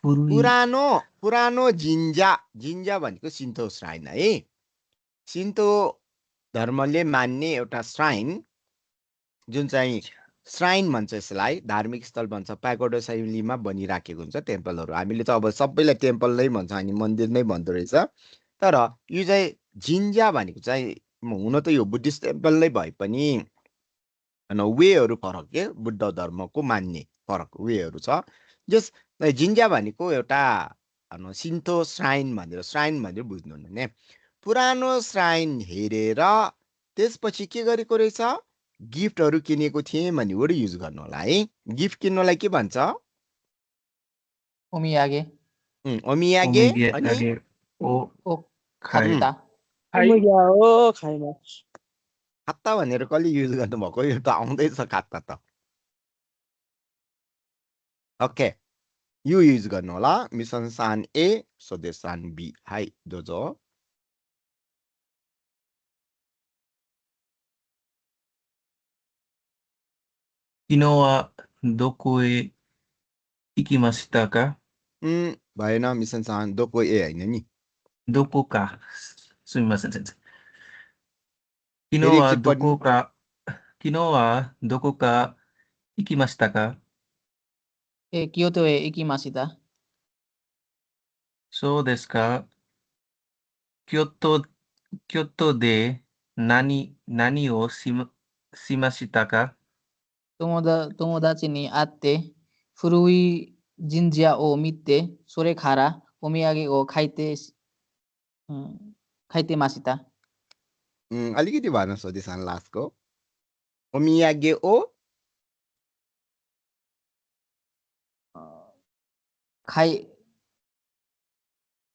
Speaker 1: पुरानो जिन्जा भनेको सिन्तो श्राइन है सिन्तो धर्मले मान्ने एउटा श्राइन जुन चाहिँ श्राइन भन्छ यसलाई धार्मिक स्थल भन्छ प्यागोडा शैलीमा बनिराखेको हुन्छ टेम्पलहरू हामीले त अब सबैलाई टेम्पल नै भन्छ अनि मन्दिर नै भन्दो रहेछ तर यो चाहिँ जिन्जा भनेको चाहिँ हुन त यो बुद्धिस्ट टेम्पल नै भए पनि वेहरू फरक के बुद्ध धर्मको मान्ने फरक वेहरू छ जस जिन्जा भनेको एउटा सिन्तो श्राइन भनेर बुझ्नु हुने पुरानो श्राइन हेरेर त्यसपछि के गरेको रहेछ गिफ्टहरू किनेको थिएँ भन्ने वर्ड युज गर्नु होला है गिफ्ट किन्नलाई के भन्छ
Speaker 6: ओमियागे
Speaker 1: अनि
Speaker 6: खाता
Speaker 1: खाता भनेर कहिले युज गर्नुभएको यो त आउँदैछ खाता त ओके यो युज गर्नु होला मिसन सान ए सोदेश सान बी हाई दोजो
Speaker 2: किनोवा दोकोए इकिमासिता का
Speaker 1: भएन मिसन सान दोको ए हैन नि
Speaker 2: दोकोका सुमिमासेन सेन्स किनोवा दोकोका इकिमासिता का
Speaker 6: क्योतो हे इकिमासिता
Speaker 2: सो देसु का क्योतो दे नानी ओ शिमासिता का
Speaker 6: 友達に会って古い神社を見てそれからお土産を書いてました。
Speaker 1: अलिकति भन सोधिसान लास्टको ओमियागे ओ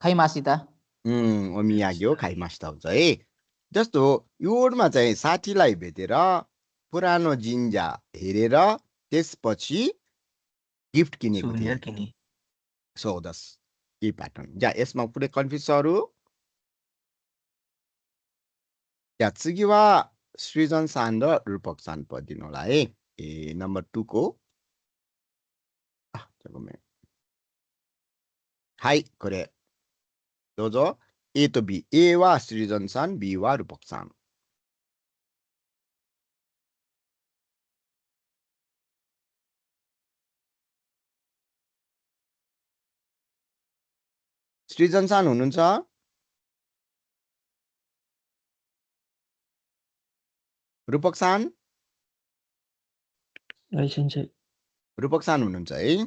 Speaker 6: खाइमासिता
Speaker 1: ओमियागी हो खाइमासिता हुन्छ है। जस्तो यो वर्डमा चाहिँ साथीलाई भेटेर पुरानो जिन्जा हेरेर त्यसपछि गिफ्ट किनेको थिए। सो दस यही प्याटर्न। जा यसमा पुरै कन्फ्युज छ अरू? या次は सृजन सान र रूपक सान पढिदिनु होला है। नम्बर 2 कोはいこれどうぞ。A と B。A はसृजन सान、B はरूपक सान。सृजन सान हुनुहुन्छ? रूपक सान? रूपक सान हुनुहुन्छ है।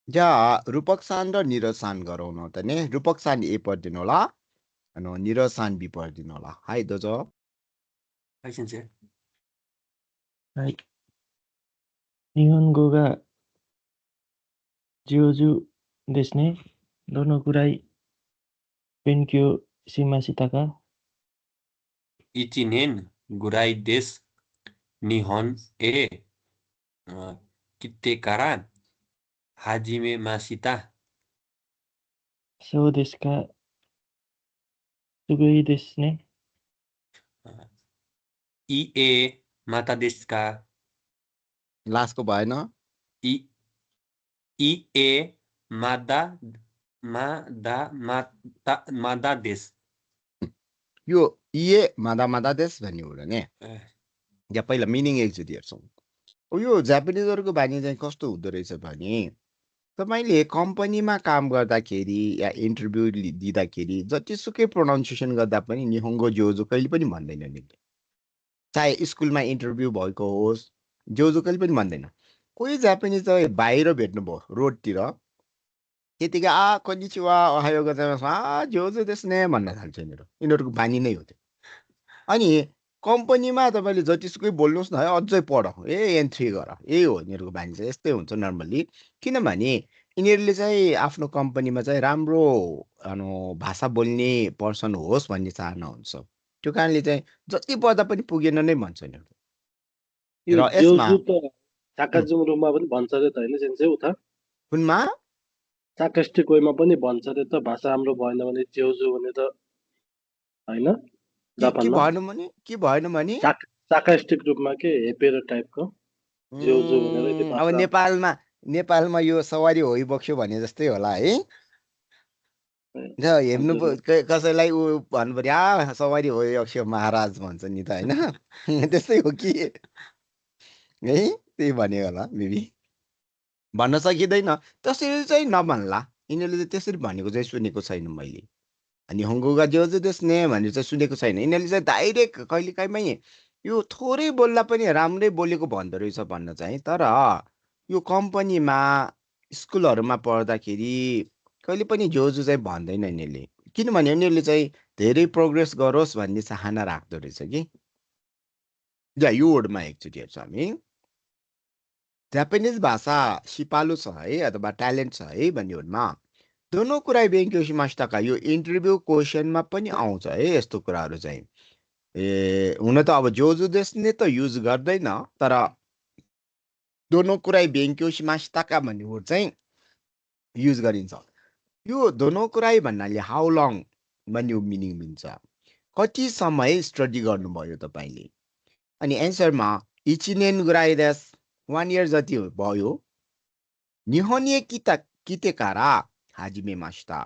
Speaker 1: जा रूपक सान र निरज सान गरौँ न त नि। रूपक सान A पढिदिनु होला अनि निरज सान B पढिदिनु होला। हाई दोजो।
Speaker 5: はい、先生。
Speaker 18: はい。日本語が上手ですね。どのくらい勉強しましたか
Speaker 5: 1年ぐらいです。日本へ来てから始めました。
Speaker 18: そうですか。すごいですね。
Speaker 5: いえ、またですか。
Speaker 1: ラストバイな。
Speaker 5: いえ、まだです。
Speaker 1: यो इए मादा मादा देश भन्ने हो ने। या पहिला मिनिङ एकचोटि हेर्छौँ। यो जापानिजहरुको बानी चाहिँ कस्तो हुँदो रहेछ भने तपाईले कम्पनीमा काम गर्दाखेरि या इन्टरभ्यु दिँदाखेरि जतिसुकै प्रोनाउन्सिएसन गर्दा पनि निहोङ्गो जोजो कहिले पनि भन्दैन नि। चाहे स्कुलमा इन्टरभ्यु भएको होस् जोजो कहिले पनि भन्दैन। कोही जापानिज त बाहिर भेट्नुभयो रोडतिर त्यतिकै कोनिचिवा ओहायो गोजाइमासु जोजो देश ने भन्न थाल्छ यिनीहरूको बानी नै हो त्यो। अनि कम्पनीमा तपाईले जतिसुकै बोल्नुस् न है अझै पढ एन3 गर यही हो यिनीहरूको बानी चाहिँ यस्तै हुन्छ नर्मली। किनभने यिनीहरूले चाहिँ आफ्नो कम्पनीमा चाहिँ राम्रो भाषा बोल्ने पर्सन होस् भन्ने चाहना हुन्छ। त्यो कारणले चाहिँ जति पढ्दा पनि पुगेन नै भन्छ यिनीहरू।
Speaker 17: यो जोजु त साकाजुङमा पनि भन्छ रे त हैन सेन्से उता
Speaker 1: कुनमा
Speaker 17: सार्कास्टिक वेमा पनि भन्छ रे त भाषा राम्रो भएन भने जोजु भने त हैन जापानमा
Speaker 1: के भएन भने
Speaker 17: सार्कास्टिक रूपमा के हेपेर टाइपको जोजु भनेर त्यो
Speaker 1: अब नेपालमा यो सवारी होइ बक्स्यो भने जस्तै होला है। हेर्नु कसैलाई उ भन्नु पर्यो सवारी होइ बक्स्यो महाराज भन्छ नि त हैन त्यस्तै हो कि है त्यही भने होला बेबी भन्न सकिँदैन। त्यसरी चाहिँ नभन्ला यिनीहरूले चाहिँ त्यसरी भनेको चाहिँ सुनेको छैन मैले। अनि हङ्गुगा जोजो देशने भनेर चाहिँ सुनेको छैन। यिनीहरूले चाहिँ डाइरेक्ट कहिलेकाहीँ यो थोरै बोल्दा पनि राम्रै बोलेको भन्दो रहेछ भन्न चाहिँ। तर यो कम्पनीमा स्कुलहरूमा पढ्दाखेरि कहिले पनि जोजो चाहिँ भन्दैन यिनीहरूले। किनभने यिनीहरूले चाहिँ धेरै प्रोग्रेस गरोस् भन्ने चाहना राख्दो रहेछ कि। यो वर्डमा एकचोटि हेर्छौँ हामी। जापानिज भाषा सिपालु छ है अथवा ट्यालेन्ट छ है भन्ने वर्डमा दोनों कुरा बेङ्क्यो शिमासिता का यो इन्टरभ्यु क्वेसनमा पनि आउँछ है यस्तो कुराहरू चाहिँ। हुन त अब जोजो देशले त युज गर्दैन तर दोनों कुरा बेङ्क्यो शिमासिता का भन्ने वर्ड चाहिँ युज गरिन्छ। यो दोनों कुरा भन्नाले हाउ लङ भन्ने मिनिङ दिन्छ। कति समय स्टडी गर्नुभयो तपाईले। अनि एन्सरमा इचिनेन गुराई देश 1 इयर जति भयो। निहोनिए कितेकारा हाजिमे मास्ता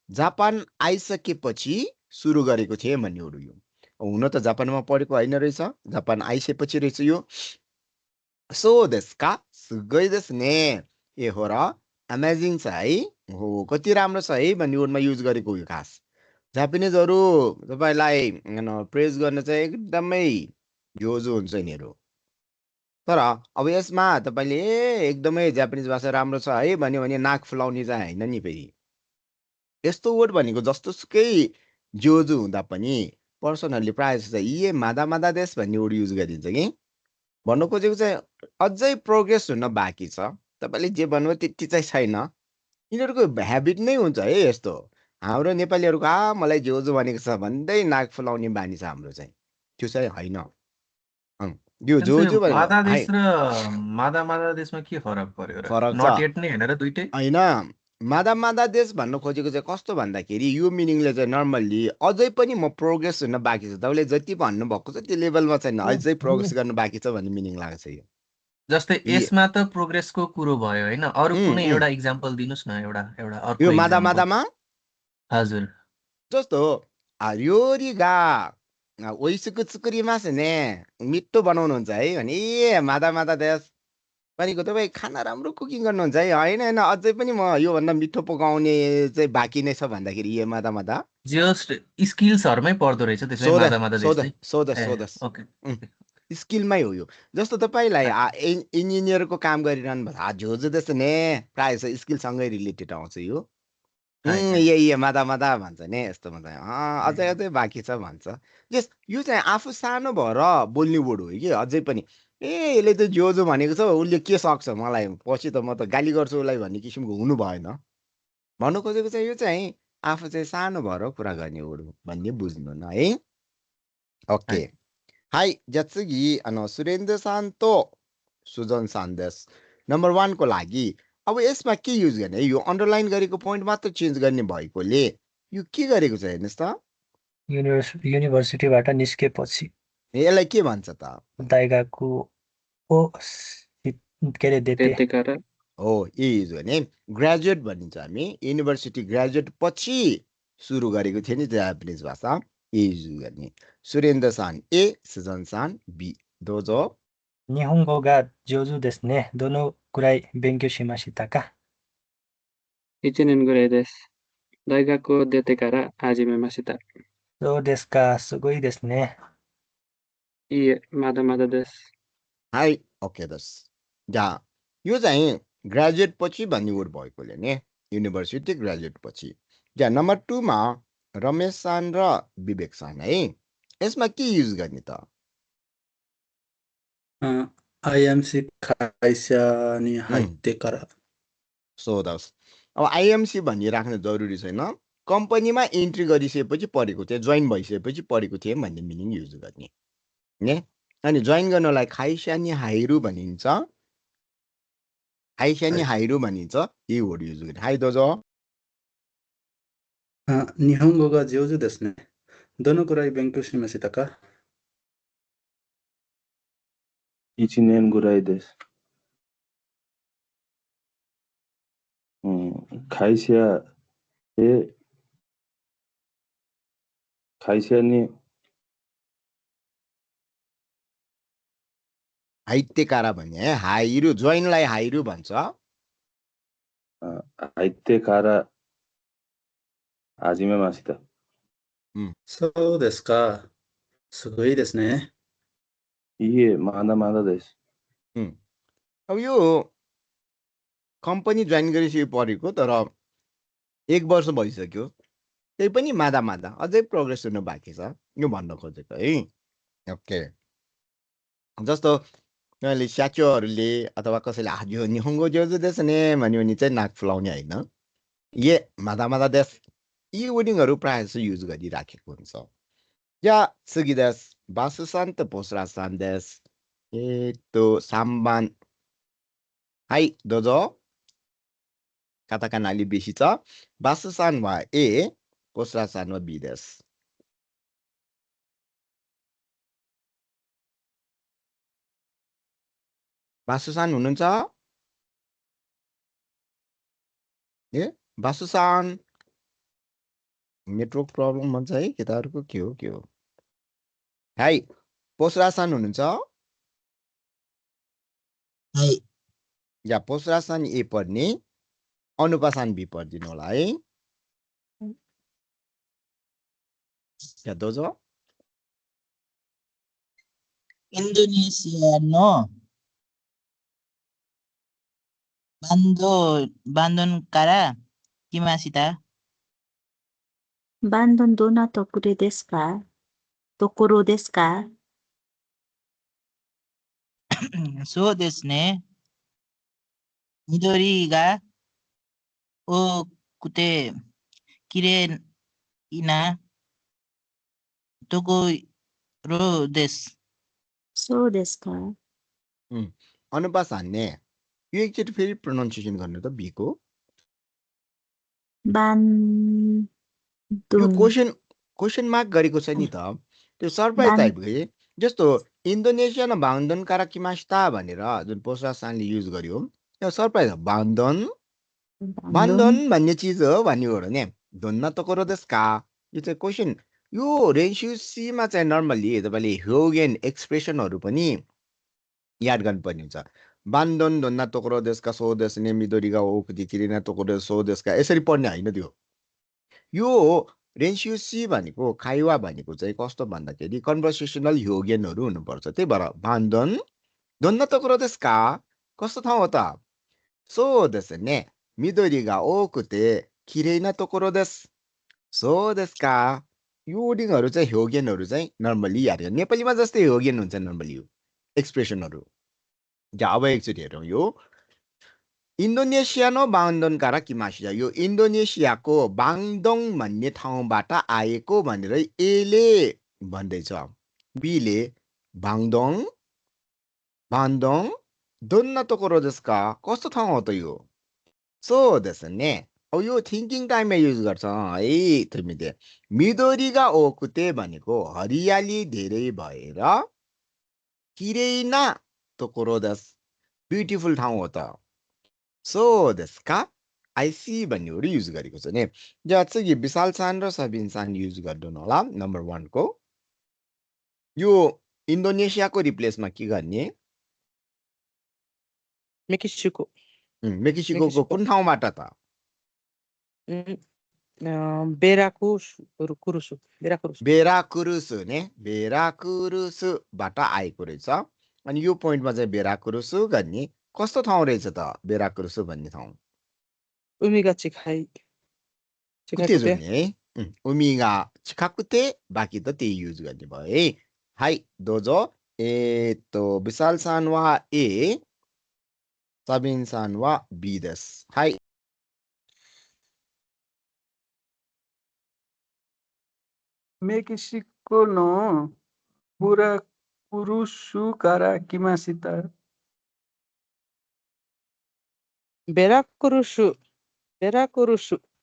Speaker 1: जापान आइसकेपछि सुरु गरेको थिए भन्ने हो यो। हुन त जापानमा पढेको हैन रहेछ जापान आइसकेपछि रहेछ यो। सो देशका सुगै देश ने ए हो र अमेजिङ छ है हो कति राम्रो छ है भन्ने वर्डमा युज गरेको यो खास। जापानिजहरु तपाईलाई प्रेज गर्न चाहिँ एकदमै जोजो हुन्छ यिनीहरू। तर अब यसमा तपाईले एकदमै जापानिज भाषा राम्रो छ है भन्यो भने नाक फुलाउने चाहिँ हैन नि फेरि। यस्तो वर्ड भनेको जस्तो सुकै जोजो हुँदा पनि पर्सनहरुले प्राय जस्तो इए मादा मादा देश भन्ने वर्ड युज गरिन्छ कि। भन्नु खोजेको चाहिँ अझै प्रोग्रेस हुन बाँकी छ तपाईँले जे भन्नुभयो त्यति चाहिँ छैन। यिनीहरूको ह्याबिट नै हुन्छ है यस्तो। हाम्रो नेपालीहरूको मलाई जो जो भनेको छ भन्दै नाक फुलाउने बानी छ हाम्रो चाहिँ। त्यो चाहिँ होइन। यो जो जो
Speaker 2: मादा देश र मादा देशमा के फरक पर्यो र?
Speaker 1: फरक
Speaker 2: नट
Speaker 1: छ
Speaker 2: येट नै होइन र दुइटै?
Speaker 1: होइन। मादा देश भन्न खोजेको चाहिँ कस्तो भन्दाखेरि यो मिनिङले चाहिँ नर्मल्ली अझै पनि म प्रोग्रेस हुन बाँकी छ। तपाईँले जति भन्नुभएको छ त्यो लेभलमा छैन, अझै प्रोग्रेस गर्न बाँकी छ भन्ने मिनिङ लाग्छ यो।
Speaker 2: जस्तै यसमा त प्रोग्रेसको कुरो भयो होइन, अरू कुनै एउटा इक्जाम्पल दिनुस् न, एउटा अर्को
Speaker 1: यो
Speaker 2: example।
Speaker 1: मादामा
Speaker 2: हजुर
Speaker 1: जस्तो हरियोरी गा ओइसुको चुकुरी मास ने मिठो बनाउनुहुन्छ है भने ए मादा देश भनेको तपाईँ खाना राम्रो कुकिङ गर्नुहुन्छ है। होइन अझै पनि म योभन्दा मिठो पकाउने चाहिँ बाँकी नै छ भन्दाखेरि यो मादा
Speaker 2: जस्ट स्किल्सहरुमै पर्दो रहेछ त्यसै मादा देश चाहिँ।
Speaker 1: सोधस स्किलमै हो यो। जस्तो तपाईँलाई इन्जिनियरको काम गरिरहनु भएको झोजो जस्तो ने प्रायः जस्तो स्किलसँगै रिलेटेड आउँछ यो। ये मादा भन्छ नि यस्तो मात्रै अझै बाँकी छ भन्छ। यस यो चाहिँ आफू सानो भएर बोल्ने वर्ड हो कि अझै पनि यसले त जो भनेको छ उसले के सक्छ मलाई पछि त म त गाली गर्छु उसलाई भन्ने किसिमको हुनु भएन। भन्नु खोजेको चाहिँ यो चाहिँ आफू चाहिँ सानो भएर कुरा गर्ने वर्ड हो भन्ने बुझ्नु न है। ओके हाई जत्सुगी सुरेन्द्र सान तो सुजन सान देश नम्बर 1 को लागि अब यसमा के युज गर्ने यो अन्डरलाइन गरेको पोइन्ट मात्र चेन्ज गर्ने भएकोले यो के गरेको छ हेर्नुस् त।
Speaker 9: युनिभर्सिटीबाट निस्केपछि
Speaker 1: यसलाई के भन्छ त?
Speaker 9: दाइगाको ओ के रे देते
Speaker 1: हो यही युज गर्ने ग्रेजुएट भनिन्छ हामी। युनिभर्सिटी ग्रेजुएट पछि सुरु गरेको थियो नि जापानिज भाषा यही युज गर्ने। सुरेन्द्र सान ए सुजन सान बी दोजो
Speaker 9: निहोंगो गा जोजु देशु ने दोनो कुराई बेंक्यो शिमाशिता का।
Speaker 4: इचिनेन गुराई देश दाइगाको देते कारा हाजिमे मासिता।
Speaker 9: सो देश का सुगोई देश ने
Speaker 4: इ मादा देश।
Speaker 1: हाई ओके दस जा यो चाहिँ ग्रेजुएट पछि भन्ने वर्ड भएकोले नि युनिभर्सिटी ग्रेजुएट पछि। जा नम्बर 2 मा रमेश सान र विवेक सान है। यसमा के युज गर्ने त?
Speaker 7: आइएमसी खाइस्या नि हाइते करा।
Speaker 1: सो दस अब आइएमसी भनिराख्न जरुरी छैन। कम्पनीमा इन्ट्री गरिसकेपछि पढेको थिए जोइन भइसकेपछि पढेको थिए भन्ने मिनिङ युज गर्ने ने। अनि जोइन गर्नलाई खाइस्यानी हाइरु भनिन्छ। खाइस्यानी हाइरु भनिन्छ यही वर्ड युज गर्ने। हाई दोजो
Speaker 7: निहोंगो गा जोजु देशु ने दोनो कुराई बेंक्यो शिमाशिता का।
Speaker 15: इचिनेन गुराई देश खाइस्या नि
Speaker 1: हाइते कारा भन्ने है। हाइरु जोइनलाई हाइरु भन्छ।
Speaker 15: हाइते कारा हाजिमे मासिता।
Speaker 7: सो देश का सुगोई देश ने
Speaker 15: ये मादा देश।
Speaker 1: अब यो कम्पनी जोइन गरिसके परेको तर 1 वर्ष भइसक्यो त्यही पनि मादा अझै प्रोग्रेस हुन बाँकी छ यो भन्न खोजेको है। ओके जस्तो अहिले स्याचोहरूले अथवा कसैले हाजियो निहोंगो जोजु देश ने भन्यो भने चाहिँ नाक फुलाउने होइन। ये मादा देश यी वर्डिङहरू प्रायः जस्तो युज गरिराखेको हुन्छ। या सुगी देश बासुसान त पोसरा सान देश साम्बान हाई दोजो काताकाना अलि बेसी छ। बासुसान वा ए पोसरा सान वा बी देश। बासुसान हुनुहुन्छ ए बासुसान नेटवर्क प्रब्लम भन्छ है केटाहरूको के हो। हाई पोसरासान हुनुहुन्छ या पोसरासान ए पढ्ने अनुपासान बी पढिदिनु होला है। या दोजो
Speaker 6: इन्डोनेसियानो बान्दोन कारा किमासिता।
Speaker 11: बान्दोन दोना तोकुरे देशु का तोकोरो देशु का।
Speaker 6: सो देश ने 미도리가 그때 길에 이나 도코로 데스.
Speaker 11: そうですか
Speaker 1: अनुपात हान्ने यो एकचोटि फेरि प्रोनाउन्सिएसन गर्नु त बीको यो
Speaker 11: बान्दुन
Speaker 1: क्वेसन मार्क गरेको छ नि त त्यो सरप्राइज टाइप के जस्तो इन्डोनेसियामा बान्दन काराकिमास्ता भनेर जुन पोसासानले युज गर्यो यो सरप्राइज बान्दन बान्दन भन्ने चिज हो भन्ने हो नि धन्न तोकोरो देस्का यो चाहिँ क्वेसन यो रेन्स्युसीमा चाहिँ नर्मली तपाईँले ह्योगेन एक्सप्रेसनहरू पनि याद गर्नुपर्ने हुन्छ बान्दन धन्न तोकोरो देस्का सो देश ने मिदोरीगा ओकुति किरिना तोकोरो सो देस्का यसरी पढ्ने होइन त्यो यो रेन्स्युसी भनेको खाइवा भनेको चाहिँ कस्तो भन्दाखेरि कन्भर्सेसनल ह्योगेनहरू हुनुपर्छ त्यही भएर बान्दन धन्न तोकोरो देस्का कस्तो ठाउँ हो त सो देश ने मिदोरीगा ओकुते किरिना तोकोरो देश सो देस्का यो वर्डिङहरू चाहिँ ह्योगेनहरू चाहिँ नर्मली याद गर्नु नेपालीमा जस्तै ह्योगेन हुन्छ नर्मली यो एक्सप्रेसनहरू अब एकचोटि हेरौँ यो इन्डोनेसियानो बाङदोङ काराकिमासिया यो इन्डोनेसियाको बाङदोङ भन्ने ठाउँबाट आएको भनेर एले भन्दैछ बीले बाङदोङ बाङदोङ दोन्न तोकोरो देस्का कस्तो ठाउँ हो त यो सो देश ने अब यो थिङ्किङ टाइममा युज गर्छ है तिमीले मिदोरीगा ओकुते भनेको हरियाली धेरै भएर किरेना तोकोरो देश ब्युटिफुल ठाउँ हो त सो देस्का आइसी भन्नेहरू युज गरेको छ नि चाहिँ विशाल सान र सबिन सान युज गर्दैन होला नम्बर 1 को यो इन्डोनेसियाको रिप्लेसमा के गर्ने मेक्सिकोको कुन ठाउँबाट त बेराकुरुसु ने बेराकुरुसुबाट आएको रहेछ अनि यो पोइन्टमा चाहिँ बेराकुरुसु गर्ने कस्तो ठाउँ रहेछ त बेराकुरुसु भन्ने ठाउँ
Speaker 12: उमिगा चिखाई
Speaker 1: है उमिगा चिखाकुते बाँकी त त्यही युज गर्ने भयो है हाई दोजो विशाल सान वा ए सबिन सान वा बी देस हाई
Speaker 7: मेक्सिको नो बुराकुरुसु काराकिमासिता
Speaker 12: बेराकुरुसु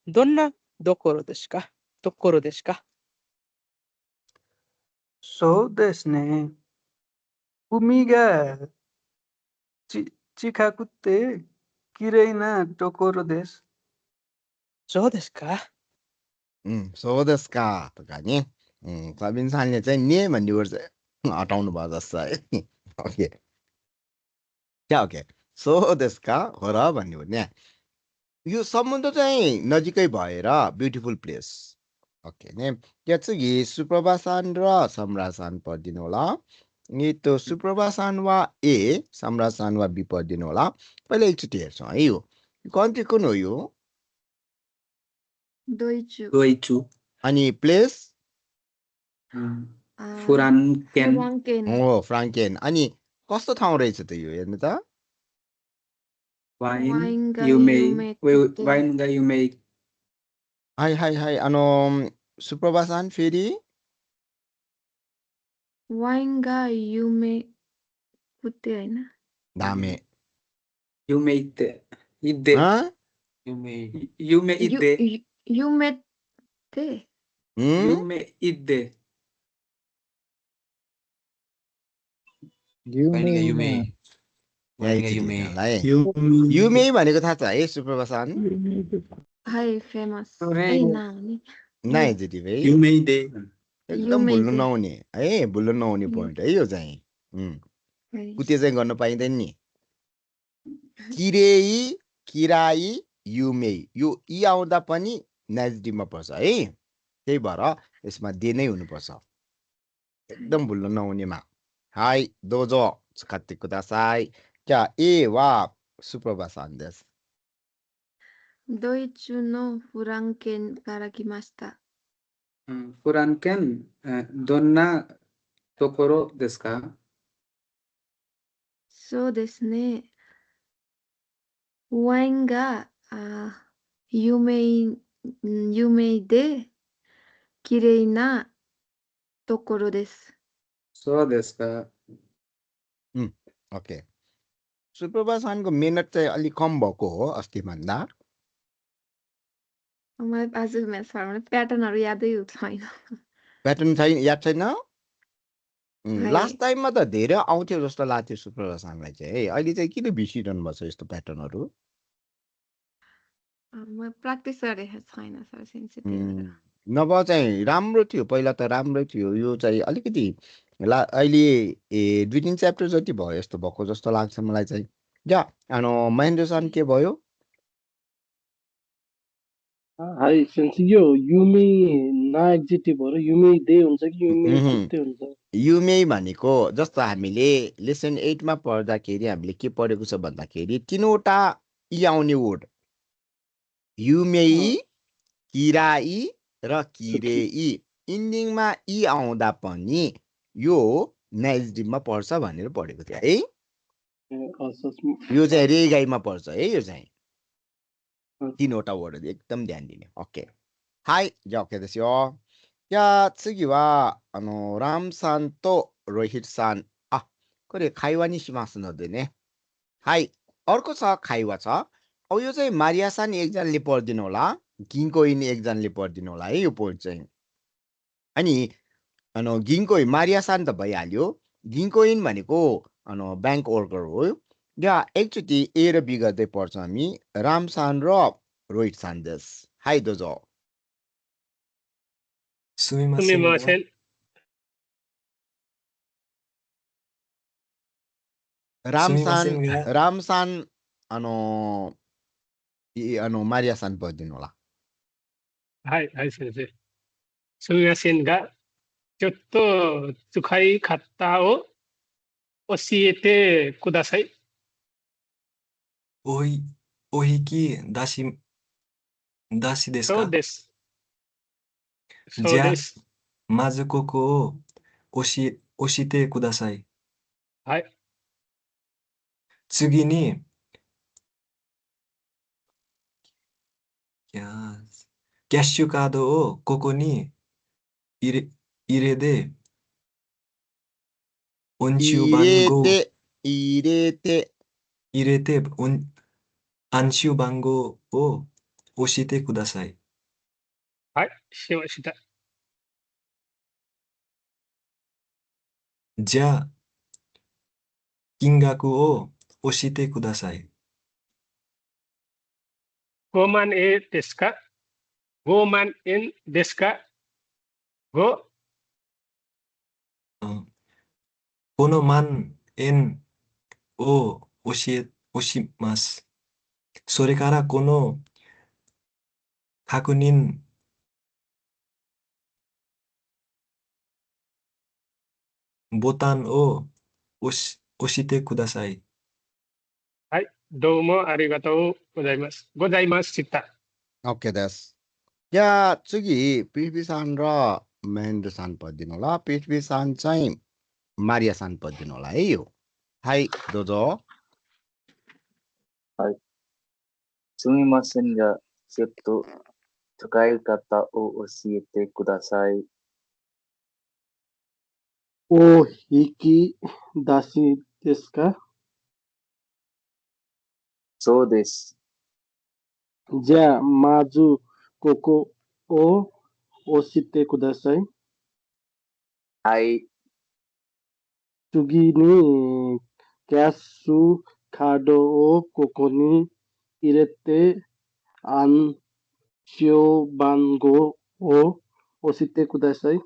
Speaker 12: दोन्ना तोकोरो देश का
Speaker 7: सो देश ने उमिगा चिखाकुते किरेना टोकोरो देश
Speaker 12: सो देश का
Speaker 1: सो देश का त नि सबिन सानले चाहिँ ने भन्ने वर्ड चाहिँ हटाउनु भयो जस्तो है ओके ओके सो देश का हो र भन्ने हो नि यो समुद्र चाहिँ नजिकै भएर ब्युटिफुल प्लेस ओके ने त्यहाँ चाहिँ सुप्रभासान र सम्रासान पढिदिनु होला नि त सुप्रभासान वा ए सम्रासान वा बी पढिदिनु होला पहिला एकचोटि हेर्छौँ है यो कन्ट्री कुन हो यो
Speaker 13: दोइचु
Speaker 1: अनि प्लेस
Speaker 13: फ्राङ्केन
Speaker 1: हो फ्राङ्केन अनि कस्तो ठाउँ रहेछ त यो हेर्नु त हाई हाई हाई अनि सुप्रभासान फेरि
Speaker 13: वाइङ्गा युमे कुते हैन
Speaker 1: दामे
Speaker 2: युमेइते इद्दे युमेइते
Speaker 13: युमेते
Speaker 2: युमेइद्दे
Speaker 1: युमे भनेको थाहा छ है सुप्रभासान
Speaker 13: हाई फेमस
Speaker 1: नाइ जेटी भाइ युमेइदे एकदम भुल्नु नहुने है भुल्नु नहुने पोइन्ट है यो चाहिँ कुते चाहिँ गर्न पाइँदैन नि किरेई किराई युमेई यो इ आउँदा पनि नेगेटिभमा पर्छ है त्यही भएर यसमा दे नै हुनुपर्छ एकदम भुल्नु नहुनेमा हाई दोजो使ってくださいじゃあ A はスプロバさんです
Speaker 13: ドイツのフランケンから来ました。
Speaker 2: フランケン、どんなところですか？
Speaker 13: そうですね。ワインが有名で綺麗なところです。
Speaker 2: そうですか。
Speaker 1: ओके सुप्रभासानको मिनट चाहिँ अलिक कम भएको हो अस्ति भन्दा
Speaker 13: मलाई आज म्याथ प्याटर्नहरू यादै छैन
Speaker 1: प्याटर्न छैन याद छैन
Speaker 13: है।
Speaker 1: लास्ट टाइममा त धेरै आउँथ्यो जस्तो लाग्थ्यो सुप्रभासानलाई चाहिँ है अहिले चाहिँ किन बिर्सिरहनु भएको छ यस्तो प्याटर्नहरू
Speaker 13: म प्र्याक्टिस गरेको छैन सर सेन्सिटिभ
Speaker 1: नभए चाहिँ राम्रो थियो पहिला त राम्रै थियो यो चाहिँ अलिकति अहिले 2-3 च्याप्टर जति भयो यस्तो भएको जस्तो लाग्छ मलाई चाहिँ या महेन्द्र के भयो
Speaker 17: はい、先生よ、弓なएक्जिटिभहरू युमी दे हुन्छ कि युमी कुत्ते हुन्छ
Speaker 1: युमे भनेको जस्तो हामीले लेसन 8 मा पढ्दाखेरि हामीले के पढेको छ भन्दाखेरि तीनवटा इ आउने वर्ड युमेई किराई र किरेई इन्डिङमा इ आउँदा पनि यो नेक्स्टिभमा पर्छ भनेर पढेको थियो है यो चाहिँ रेगाईमा पर्छ है यो चाहिँ तीनवटा वर्ड एकदम ध्यान दिने ओके हाईじゃあ OK ですよじゃあ次はラムさんとロヒトさんこれ会話にしますのでねはいअर्को छ会話छ अब यो चाहिँ मारिया सान एकजनाले पढिदिनु होला गिङ्कोइन एकजनाले पढिदिनु होला है यो पोइन्ट चाहिँ अनि गिङ्कोइन मारिया सान त भइहाल्यो गिङ्कोइन भनेको ब्याङ्क वर्कर हो या एकचोटि ए र बी गर्दै पढ्छौँ हामी राम सान र रोहित सान देस high दोजो
Speaker 14: すみませんが、すみませんが、
Speaker 1: Ram सानマリアさんポジのら。
Speaker 8: はい、はい、先生。すみませんが、ちょっと使い方を教えてください。
Speaker 14: お引き出しですか？
Speaker 8: そうです。
Speaker 14: じゃあ、まずここを押してください。
Speaker 8: はい。
Speaker 14: 次に、キャッシュカードをここに入れて、暗証番号
Speaker 1: 入れて、
Speaker 14: 暗証番号を押してください。
Speaker 8: はい、しました。
Speaker 14: じゃあ、金額を教えてください。
Speaker 8: 5万円ですか ?5 万円ですか ?5。
Speaker 14: この万円を押します。それからこの確認ボタンを押してください。
Speaker 8: はい、どうもありがとうございます。した。
Speaker 1: OK です。じゃあ次、PHP さんらメンドさんポジのら、PHP さんちゃいマリアさんポジのらえよ。はい、どうぞ。
Speaker 15: はい。すみませんが、ちょっと使い方を教えてください。
Speaker 17: お引き出しですか？
Speaker 15: そうです。
Speaker 17: じゃあ、まずここを押してください。
Speaker 15: はい。
Speaker 17: 次に、キャッシュカードをここに入れて、暗証番号を押してください。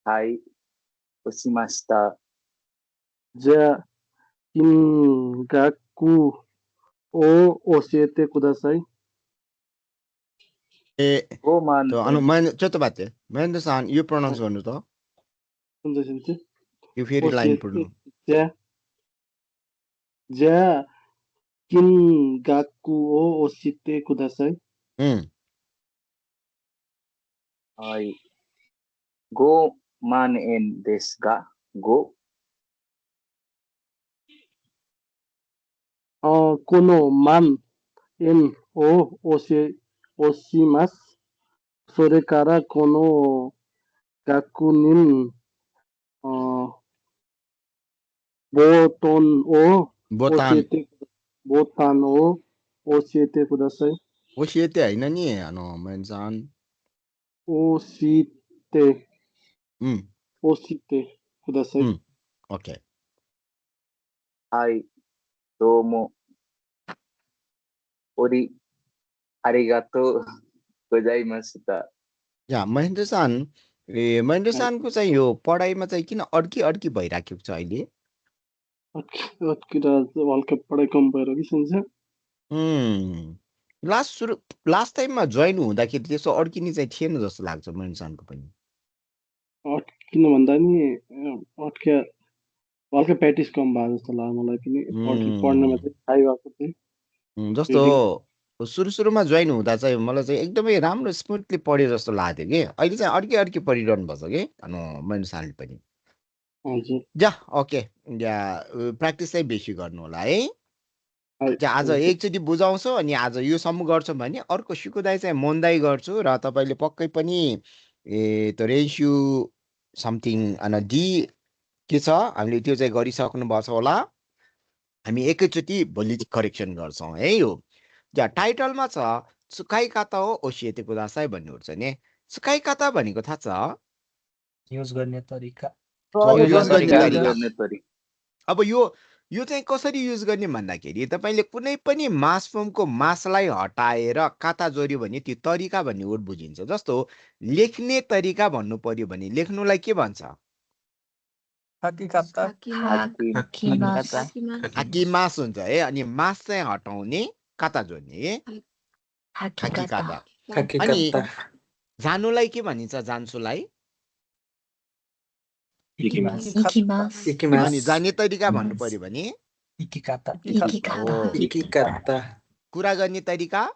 Speaker 15: はい。押しました。
Speaker 17: じゃあ、金額を教えてください。
Speaker 15: 5万円。
Speaker 1: ちょっと待って。メンドさん、you pronounce गर्नु त? यो फेरि लाइन पढ्नु.
Speaker 17: じゃあ、金額を教えてください。
Speaker 15: はい。5万円ですが、5
Speaker 17: この万円を押します。それからこの学人ボタンを教えてください。
Speaker 1: 教えてはい何メンさん。
Speaker 17: 教えてください。
Speaker 1: OK。
Speaker 15: はい、どうも。ありがとうございました。
Speaker 1: じゃあ、महेन्द्र सानको चाहिँ यो पढाइमा चाहिँ किन अड्की अड्की भइराखेको छ अहिले?
Speaker 17: हल्का पढाइ कम भएर कि सन्चै?
Speaker 1: लास्ट टाइममा जोइन हुँदाखेरि त्यसो अड्किने चाहिँ थिएन जस्तो लाग्छ महेन्द्र सानको पनि।
Speaker 17: किन भन्दा नि हल्का प्र्याक्टिस कम भयो जस्तो लाग्यो मलाई पनि पढ्नमा चाहिँ थाहै भएको चाहिँ।
Speaker 1: जस्तो सुरुमा जोइन हुँदा चाहिँ मलाई चाहिँ एकदमै राम्रो स्मुथली पढ्यो जस्तो लाग्थ्यो कि अहिले चाहिँ अड्की अड्की पढिरहनु पर्छ कि महेन्द्र सानले पनि। जा ओके प्र्याक्टिस चाहिँ बेसी गर्नु होला है। आज एकचोटि बुझाउँछु अनि आज यो सम्म गर्छौँ भने अर्को सिकुदाई चाहिँ मन्दाई गर्छु र तपाईँले पक्कै पनि त्यो रेन्स्यु समथिङ डी के छ हामीले त्यो चाहिँ गरिसक्नु भएको छ होला। हामी एकैचोटि भोलि करेक्सन गर्छौँ है। यो टाइटलमा छ सुकाई काता हो ओसिएते कुदासाई भन्ने हुन्छ नि। सुकाई काता भनेको थाहा छ?
Speaker 9: युज गर्ने तरिका।
Speaker 1: अब यो चाहिँ कसरी युज गर्ने भन्दाखेरि तपाईँले कुनै पनि मास फर्मको मासलाई हटाएर काता जोड्यो भने त्यो तरिका भन्ने वर्ड बुझिन्छ। जस्तो लेख्ने तरिका भन्नु पर्यो भने लेख्नुलाई के भन्छ? हाकिमास हुन्छ है। अनि मास चाहिँ हटाउने काता जोड्ने हाकिकाता। अनि जानुलाई के भनिन्छ? जान्सुलाई अनि जाने तरिका भन्नु पर्यो भने कुरा गर्ने तरिका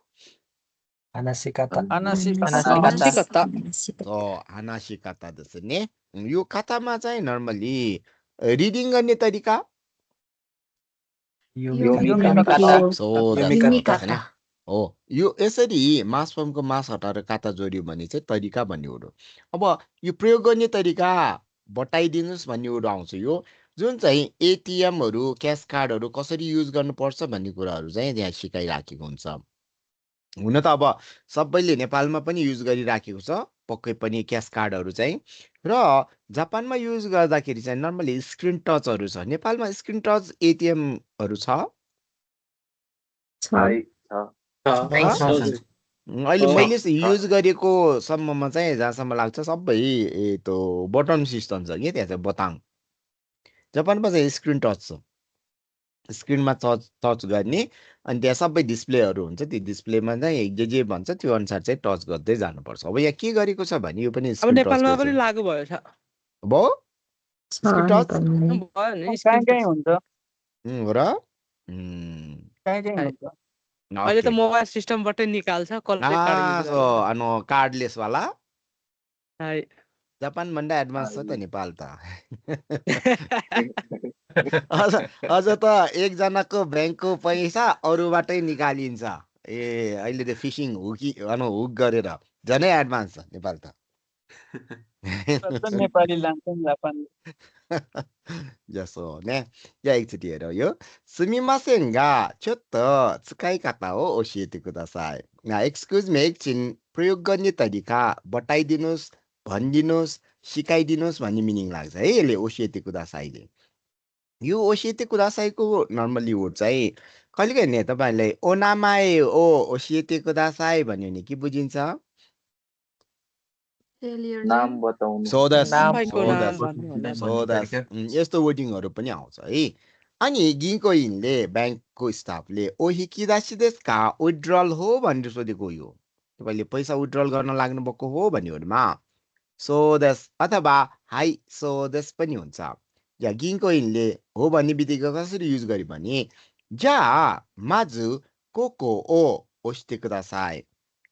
Speaker 1: हानासिकाता जस्तो नि। यो कातामा चाहिँ नर्मली रिडिङ गर्ने तरिका हो। यो यसरी मास फर्मको मास हटाएर काता जोड्यो भने चाहिँ तरिका भन्ने हो। अब यो प्रयोग गर्ने तरिका बताइदिनुहोस् भन्ने कुरा आउँछ। यो जुन चाहिँ एटिएमहरू क्यास कार्डहरू कसरी युज गर्नुपर्छ भन्ने कुराहरू चाहिँ त्यहाँ सिकाइराखेको हुन्छ। हुन त अब सबैले नेपालमा पनि युज गरिराखेको छ पक्कै पनि क्यास कार्डहरू चाहिँ। र जापानमा युज गर्दाखेरि चाहिँ नर्मली स्क्रिन टचहरू छ। नेपालमा स्क्रिन टच एटिएमहरू छ? अहिले मैले युज गरेको सम्ममा चाहिँ जहाँसम्म लाग्छ सबै त्यो बटन सिस्टम छ कि त्यहाँ चाहिँ बताङ। जापानमा चाहिँ स्क्रिन टच छ। स्क्रिनमा टच गर्ने अनि त्यहाँ सबै डिस्प्लेहरू हुन्छ। त्यो डिस्प्लेमा चाहिँ जे भन्छ त्यो अनुसार चाहिँ टच गर्दै जानुपर्छ। अब यहाँ के गरेको छ भने यो पनि
Speaker 12: अब नेपालमा पनि लागू भयो छ।
Speaker 1: भयो स्क्रिन टच
Speaker 12: भयो नि कहाँ हुन्छ
Speaker 1: हो र
Speaker 12: अहिले त मोबाइल सिस्टमबाटै निकाल्छ
Speaker 1: कार्डलेस वाला। जापान भन्दा एडभान्स छ त नेपाल त। अझ त एकजनाको ब्याङ्कको पैसा अरूबाटै निकालिन्छ। अहिले त फिसिङ हुक गरेर झनै एडभान्स छ नेपाल त।
Speaker 12: नेपाली लान्छन् जापान
Speaker 1: जसो ने या एकचोटि हेर यो सुमिमासेन गा चोत्तो त्सुकाई काता हो ओसिएते कुदासाई। एक्सक्युज मी एकछिन प्रयोग गर्ने तरिका बताइदिनुहोस् भनिदिनुहोस् सिकाइदिनुहोस् भन्ने मिनिङ लाग्छ है यसले ओसिएते कुदासाईले। यो ओसिएते कुदासाईको नर्मली वर्ड चाहिँ कहिलेकाहीँ नि तपाईँहरूलाई ओनामाए ओ ओसिएते कुदासाई भन्यो भने के बुझिन्छ? यस्तो वर्डिङहरू पनि आउँछ है। अनि गिन्कोइनले ब्याङ्कको स्टाफले ओहिकिदासी देश का विड्रल हो भनेर सोधेको। यो तपाईँले पैसा विड्रल गर्न लाग्नु भएको हो भन्ने वर्डमा सोदेश अथवा हाई सोदेश पनि हुन्छ। या गिन्कोइनले हो भन्ने बित्तिकै कसरी युज गर्यो भने जा माजु कोको ओ ओसिते कुदासाई।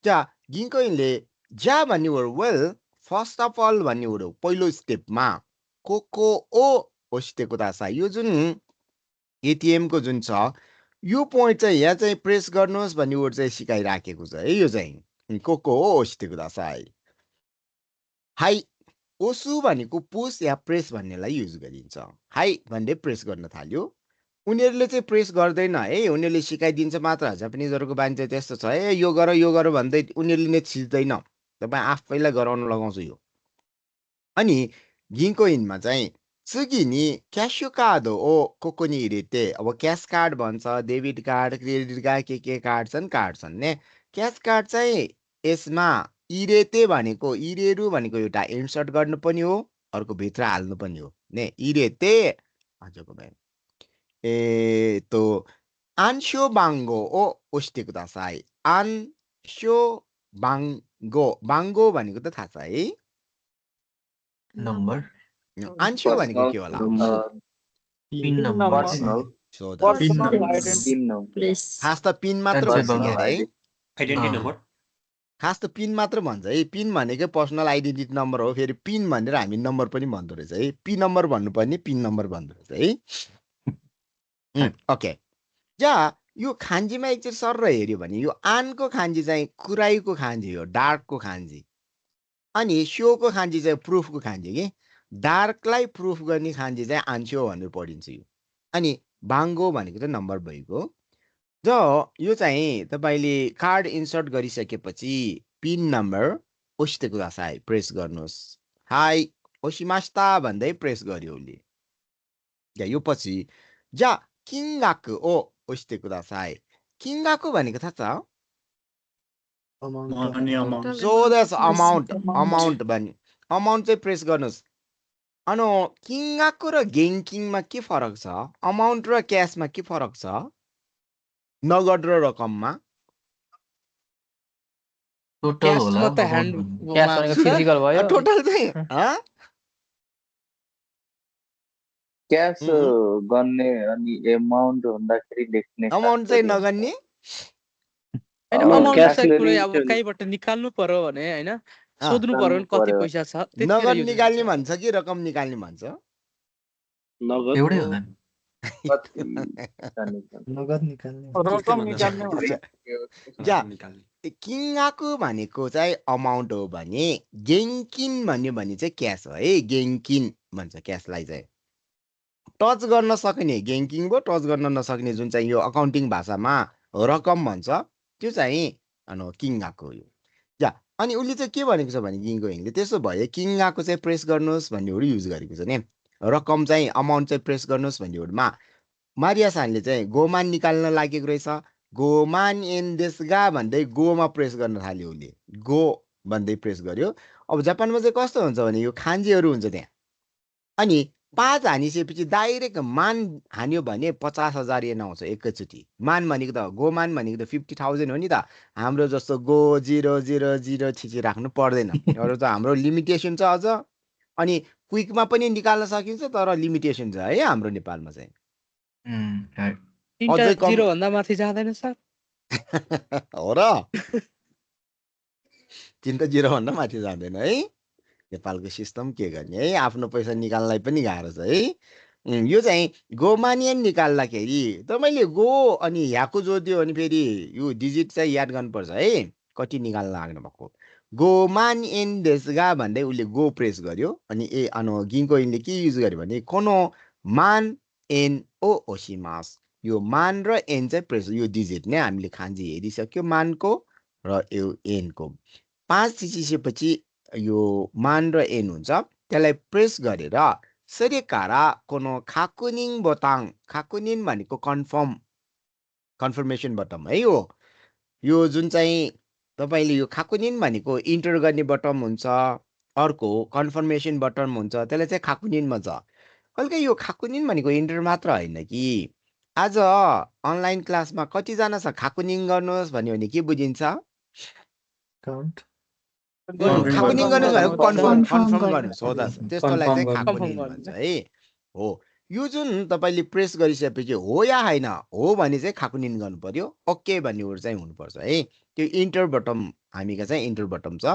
Speaker 1: जा गिन्कोइनले जा भन्ने word well first of all भन्ने वर्ड हो। पहिलो स्टेपमा कोको ओ ओसिते कुदासाई। यो जुन एटिएम को जुन छ यो पोइन्ट चाहिँ यहाँ चाहिँ प्रेस गर्नुहोस् भन्ने वर्ड चाहिँ सिकाइराखेको छ है। यो चाहिँ को हो ओसिते कुदासाई। हाई ओसु भनेको पुस या प्रेस भन्नेलाई युज गरिन्छ। हाई भन्दै प्रेस गर्न थाल्यो। उनीहरूले चाहिँ प्रेस गर्दैन है, उनीहरूले सिकाइदिन्छ मात्र। जापानिजहरूको बानी चाहिँ त्यस्तो छ है, यो गर भन्दै उनीहरूले नै छिर्दैन, तपाईँ आफैलाई गराउन लगाउँछु यो। अनि गिन्को इनमा चाहिँ सुगी नि क्यासियो कार्ड ओ कोको नि इरेते, अब क्यास कार्ड भन्छ, डेबिट कार्ड, क्रेडिट कार्ड, के कार्ड छन् ने। क्यास कार्ड चाहिँ यसमा इरेते भनेको इरेरु भनेको एउटा इन्सर्ट गर्नु पनि हो, अर्को भित्र हाल्नु पनि हो ने। इरेते हजुरको भाइ तो आन्स्यो बाङ्गो ओ ओस्ते कुदासाई। आन्स्यो बाङ्गो, बाङ्गो भनेको त थाहा छ है,
Speaker 2: नम्बर।
Speaker 1: आन्स्यो भनेको के होला?
Speaker 2: Pin number.
Speaker 1: खास त पिन मात्र भन्छ है,
Speaker 5: आइडेन्टिटी नम्बर।
Speaker 1: खास त पिन मात्र भन्छ है। पिन भनेकै पर्सनल आइडेन्टिटी नम्बर हो। फेरि पिन भनेर हामी नम्बर पनि भन्दो रहेछ है। पी नम्बर भन्नुपर्ने पिन नम्बर भन्दो रहेछ है। ओके, जा यो खान्जीमा एकचोटि सर हेऱ्यो भने यो आनको खान्जी चाहिँ कुराईको खान्जी हो, डार्कको खान्जी। अनि स्योको खान्जी चाहिँ प्रुफको खान्जी कि डार्कलाई प्रुफ गर्ने खान्जी चाहिँ आन्स्यो भनेर पढिन्छ यो। अनि बाङ्गो भनेको चाहिँ नम्बर भएको। जो यो चाहिँ तपाईँले कार्ड इन्सर्ट गरिसकेपछि पिन नम्बर ओसिते कुदासाई प्रेस गर्नुहोस्। हाई ओसिमास्ता भन्दै प्रेस गर्यो उसले। यो पछि जा किङ्गाकु ओ ओसिते कुदासाई। किङ्गाकु भनेको थाहा छ? सोदस अमाउन्ट, अमाउन्ट भन्ने अमाउन्ट चाहिँ प्रेस गर्नुहोस्। अनि किङ्गाकु र गेङ्किङमा के फरक छ? अमाउन्ट र क्यासमा के फरक छ? नगद र रकममा?
Speaker 2: टोटल होला,
Speaker 6: फिजिकल भयो।
Speaker 1: टोटल चाहिँ
Speaker 15: क्यास गर्ने अनि एमाउन्ट भन्दाखेरि लेख्ने,
Speaker 1: अमाउन्ट चाहिँ नगर्ने।
Speaker 12: अब कहीँबाट निकाल्नु पर्यो भने हैन, सोध्नु पर्यो भने कति पैसा छ,
Speaker 1: नगद निकाल्ने भन्छ कि रकम निकाल्ने भन्छ?
Speaker 17: नगद
Speaker 2: एउटै होला।
Speaker 10: नगद निकाल्ने।
Speaker 1: किङ्गाकु भनेको चाहिँ अमाउन्ट हो भने गेङ्किन भन्यो भने चाहिँ क्यास हो है। गेङ्किन भन्छ क्यासलाई चाहिँ। टच गर्न सक्ने गेङ्किङ भयो, टच गर्न नसक्ने जुन चाहिँ यो अकाउन्टिङ भाषामा रकम भन्छ त्यो चाहिँ किङ्गाकु हो। या अनि उसले चाहिँ के भनेको छ भने गिङ्को हिङले त्यसो भए किङ्गाकु चाहिँ प्रेस गर्नुहोस् भन्ने वर्ड युज गरेको छ नि। रकम चाहिँ अमाउन्ट चाहिँ प्रेस गर्नुहोस् भन्ने वर्डमा मारिया सानले चाहिँ गोमान निकाल्न लागेको रहेछ। गोमान एन देशगा भन्दै गोमा प्रेस गर्न थाल्यो उसले। गो भन्दै प्रेस गर्यो। अब जापानमा चाहिँ कस्तो हुन्छ भने यो खान्जीहरू हुन्छ त्यहाँ। अनि 5 हानिसकेपछि डाइरेक्ट मान हान्यो भने 50,000 येन आउँछ एकैचोटि। मान भनेको त गोमान भनेको त 50,000 हो नि त। हाम्रो जस्तो गो 000 छिची राख्नु पर्दैन। अरू त हाम्रो लिमिटेसन छ अझ। अनि क्विकमा पनि निकाल्न सकिन्छ तर लिमिटेसन छ है हाम्रो नेपालमा चाहिँ।
Speaker 12: अझै 0 भन्दा माथि जाँदैन सर।
Speaker 1: हो र, 3 त 0 भन्दा माथि जाँदैन है। नेपालको सिस्टम के गर्ने है, आफ्नो पैसा निकाल्नलाई पनि गाह्रो छ है। यो चाहिँ गोमानियन निकाल्दाखेरि तपाईँले गो अनि ह्याको जोड्यो भने फेरि यो डिजिट चाहिँ याद गर्नुपर्छ है, कति निकाल्न लाग्नु भएको। गोमान एन देशगा भन्दै उसले गो प्रेस गर्यो। अनि गिङ्को इनले के युज गर्यो भने कोनो मान एन ओ ओसिमास। यो मान र एन चाहिँ प्रेस, यो डिजिट नै हामीले खान्जी हेरिसक्यो मानको र यो एनको। 5 थिचिसकेपछि यो मान र एन हुन्छ, त्यसलाई प्रेस गरेर सरेकारा कोनो खाकुनिङ बोताङ। खाकुनिन भनेको कन्फर्मेसन बटम है हो। यो जुन चाहिँ तपाईँले यो खाकुनिन भनेको इन्टर गर्ने बटम हुन्छ, अर्को कन्फर्मेसन बटम हुन्छ, त्यसलाई चाहिँ खाकुनिन भन्छ। कहिले यो खाकुनिन भनेको इन्टर मात्र होइन कि। आज अनलाइन क्लासमा कतिजना छ खाकुनिङ गर्नुहोस् भन्यो भने के बुझिन्छ? खाकुनिङ गर्नुहोस् भनेको कन्फर्म गर्नुहोस् हो त, त्यस्तोलाई चाहिँ खाकुनिङ भन्छ है हो। यो जुन तपाईँले प्रेस गरिसकेपछि हो या होइन हो भने चाहिँ खाकुनिङ गर्नु पर्यो। ओके भन्ने वर्ड चाहिँ हुनुपर्छ है। त्यो इन्टर बटम हामीका चाहिँ इन्टर बटम छ।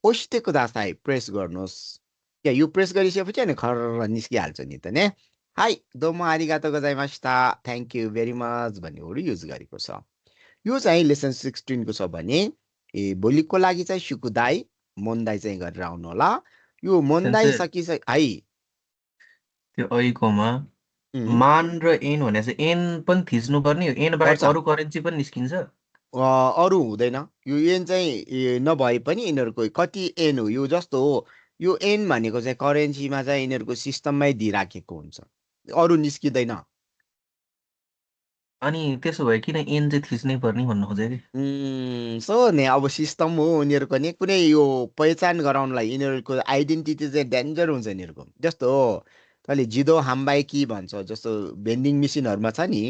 Speaker 1: ओस्टेको दासाई प्रेस गर्नुहोस्। यो प्रेस गरिसकेपछि अनि खर निस्किहाल्छ नि त ने। हाई दोमो आरिगातो गोजाइमासिता थ्याङ्क यू भेरी मच भन्नेहरू युज गरेको छ यो चाहिँ लेसन 16 को छ भने भोलिको लागि चाहिँ सुकुदाई मोन्दाई चाहिँ गरेर आउनु होला यो मोन्दाई सकिस है
Speaker 2: त्यो ऐकोमा मान र एन भने चाहिँ एन पनि थिच्नु पर्ने एन बाहेक अरु करेन्सी पनि निस्किन्छ
Speaker 1: अरु हुँदैन यो एन चाहिँ नभए पनि यिनीहरुको कति एन हो यो जस्तो हो यो एन भनेको चाहिँ करेन्सीमा चाहिँ यिनीहरुको सिस्टममै दिइराखेको हुन्छ अरु निस्किदैन
Speaker 2: अनि त्यसो भए किन एन चाहिँ थिच्नै पर्ने भन्नु खोजेको
Speaker 1: सो नि अब सिस्टम हो उनीहरुको नि कुनै यो पहिचान गराउनलाई यिनीहरुको आइडेन्टिटी चाहिँ डेन्जर हुन्छ यिनीहरुको जस्तो तले जिदो हाम्बाई कि भन्छ जस्तो भेन्डिङ मेसिनहरुमा छ नि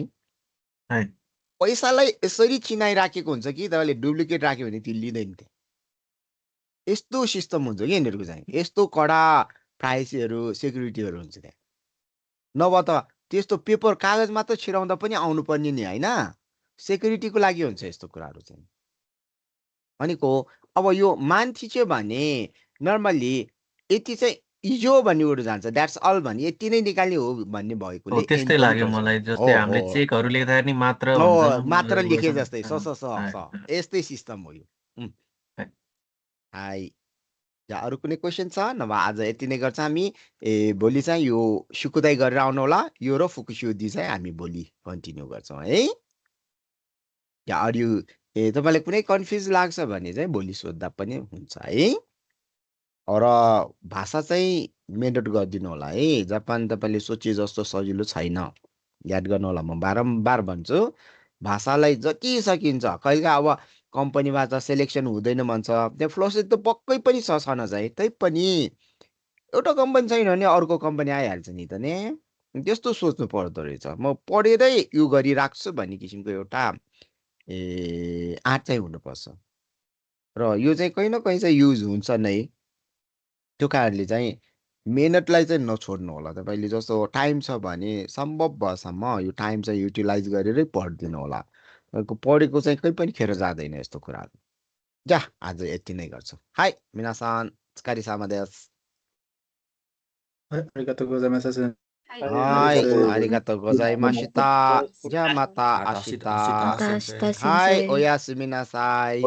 Speaker 1: पैसालाई यसरी चिनाइराखेको हुन्छ कि तपाईले डुप्लिकेट राख्यो भने त्यो लिदैन थिए यस्तो सिस्टम हुन्छ कि यिनीहरुको चाहिँ यस्तो कडा प्राइसहरु सेक्युरिटीहरु हुन्छ त्यहाँ नभए त त्यस्तो पेपर कागज मात्र छिराउँदा पनि आउनु पर्ने नि हैन सेक्युरिटीको लागि हुन्छ यस्तो कुराहरु चाहिँ अनिको अब यो मान थिच्यो भने नर्मली यति चाहिँ इजो भन्ने वर्ड जान्छ दैट्स अल भन्ने यति नै निकाल्ने हो भन्ने भएकोले
Speaker 2: त्यस्तै लाग्यो मलाई जस्तै हामीले चेकहरु लेख्दा नि मात्र भन्छ
Speaker 1: मात्र लेखे जस्तै यस्तै सिस्टम हो यो हाई जा अरु कुनै क्वेशन छ नभए आज यति नै गर्छ हामी भोलि चाहिँ यो सुकुदाई गरेर आउनु होला यो र फुकुशियोदी चाहिँ हामी भोलि कन्टिन्यू गर्छौं है या अरु तपाईलाई कुनै कन्फ्युज लाग्छ भने चाहिँ भोलि सोध्दा पनि हुन्छ है र भाषा चाहिँ मेहनत गरिदिनु होला है जापान तपाईले सोचे जस्तो सजिलो छैन याद गर्नु होला म बारम्बार भन्छु भाषालाई जति सकिन्छ कहिले अब कम्पनीबाट सेलेक्सन हुँदैन भन्छ त्यो फ्लोसेट त पक्कै पनि छ छन चाहिँ तै पनि एउटा कम्पनी छैन भने अर्को कम्पनी आइहाल्छ नि त नि त्यस्तो सोच्नु पर्दो रहेछ म पढेरै यो गरिराख्छु भन्ने किसिमको एउटा आँट चाहिँ हुनुपर्छ र यो चाहिँ कहीं न कहीं चाहिँ युज हुन्छ नै त्यो कारणले चाहिँ मेहनतलाई चाहिँ नछोड्नु होला तपाईले जस्तो टाइम छ भने सम्भव भएसम्म यो टाइम चाहिँ युटिलाइज गरेरै पढ्दिनु होला तपाईको पढेको चाहिँ कहीं पनि खेर जादैन यस्तो कुराहरु जा आज यति नै गर्छु हाई मिनासान स्कारी सामादेस
Speaker 7: आरिगातो गोजाइमाsu
Speaker 1: हाई आरिगातो गोजाइमासिता या माता आशिता हाई ओयासुमी नासाई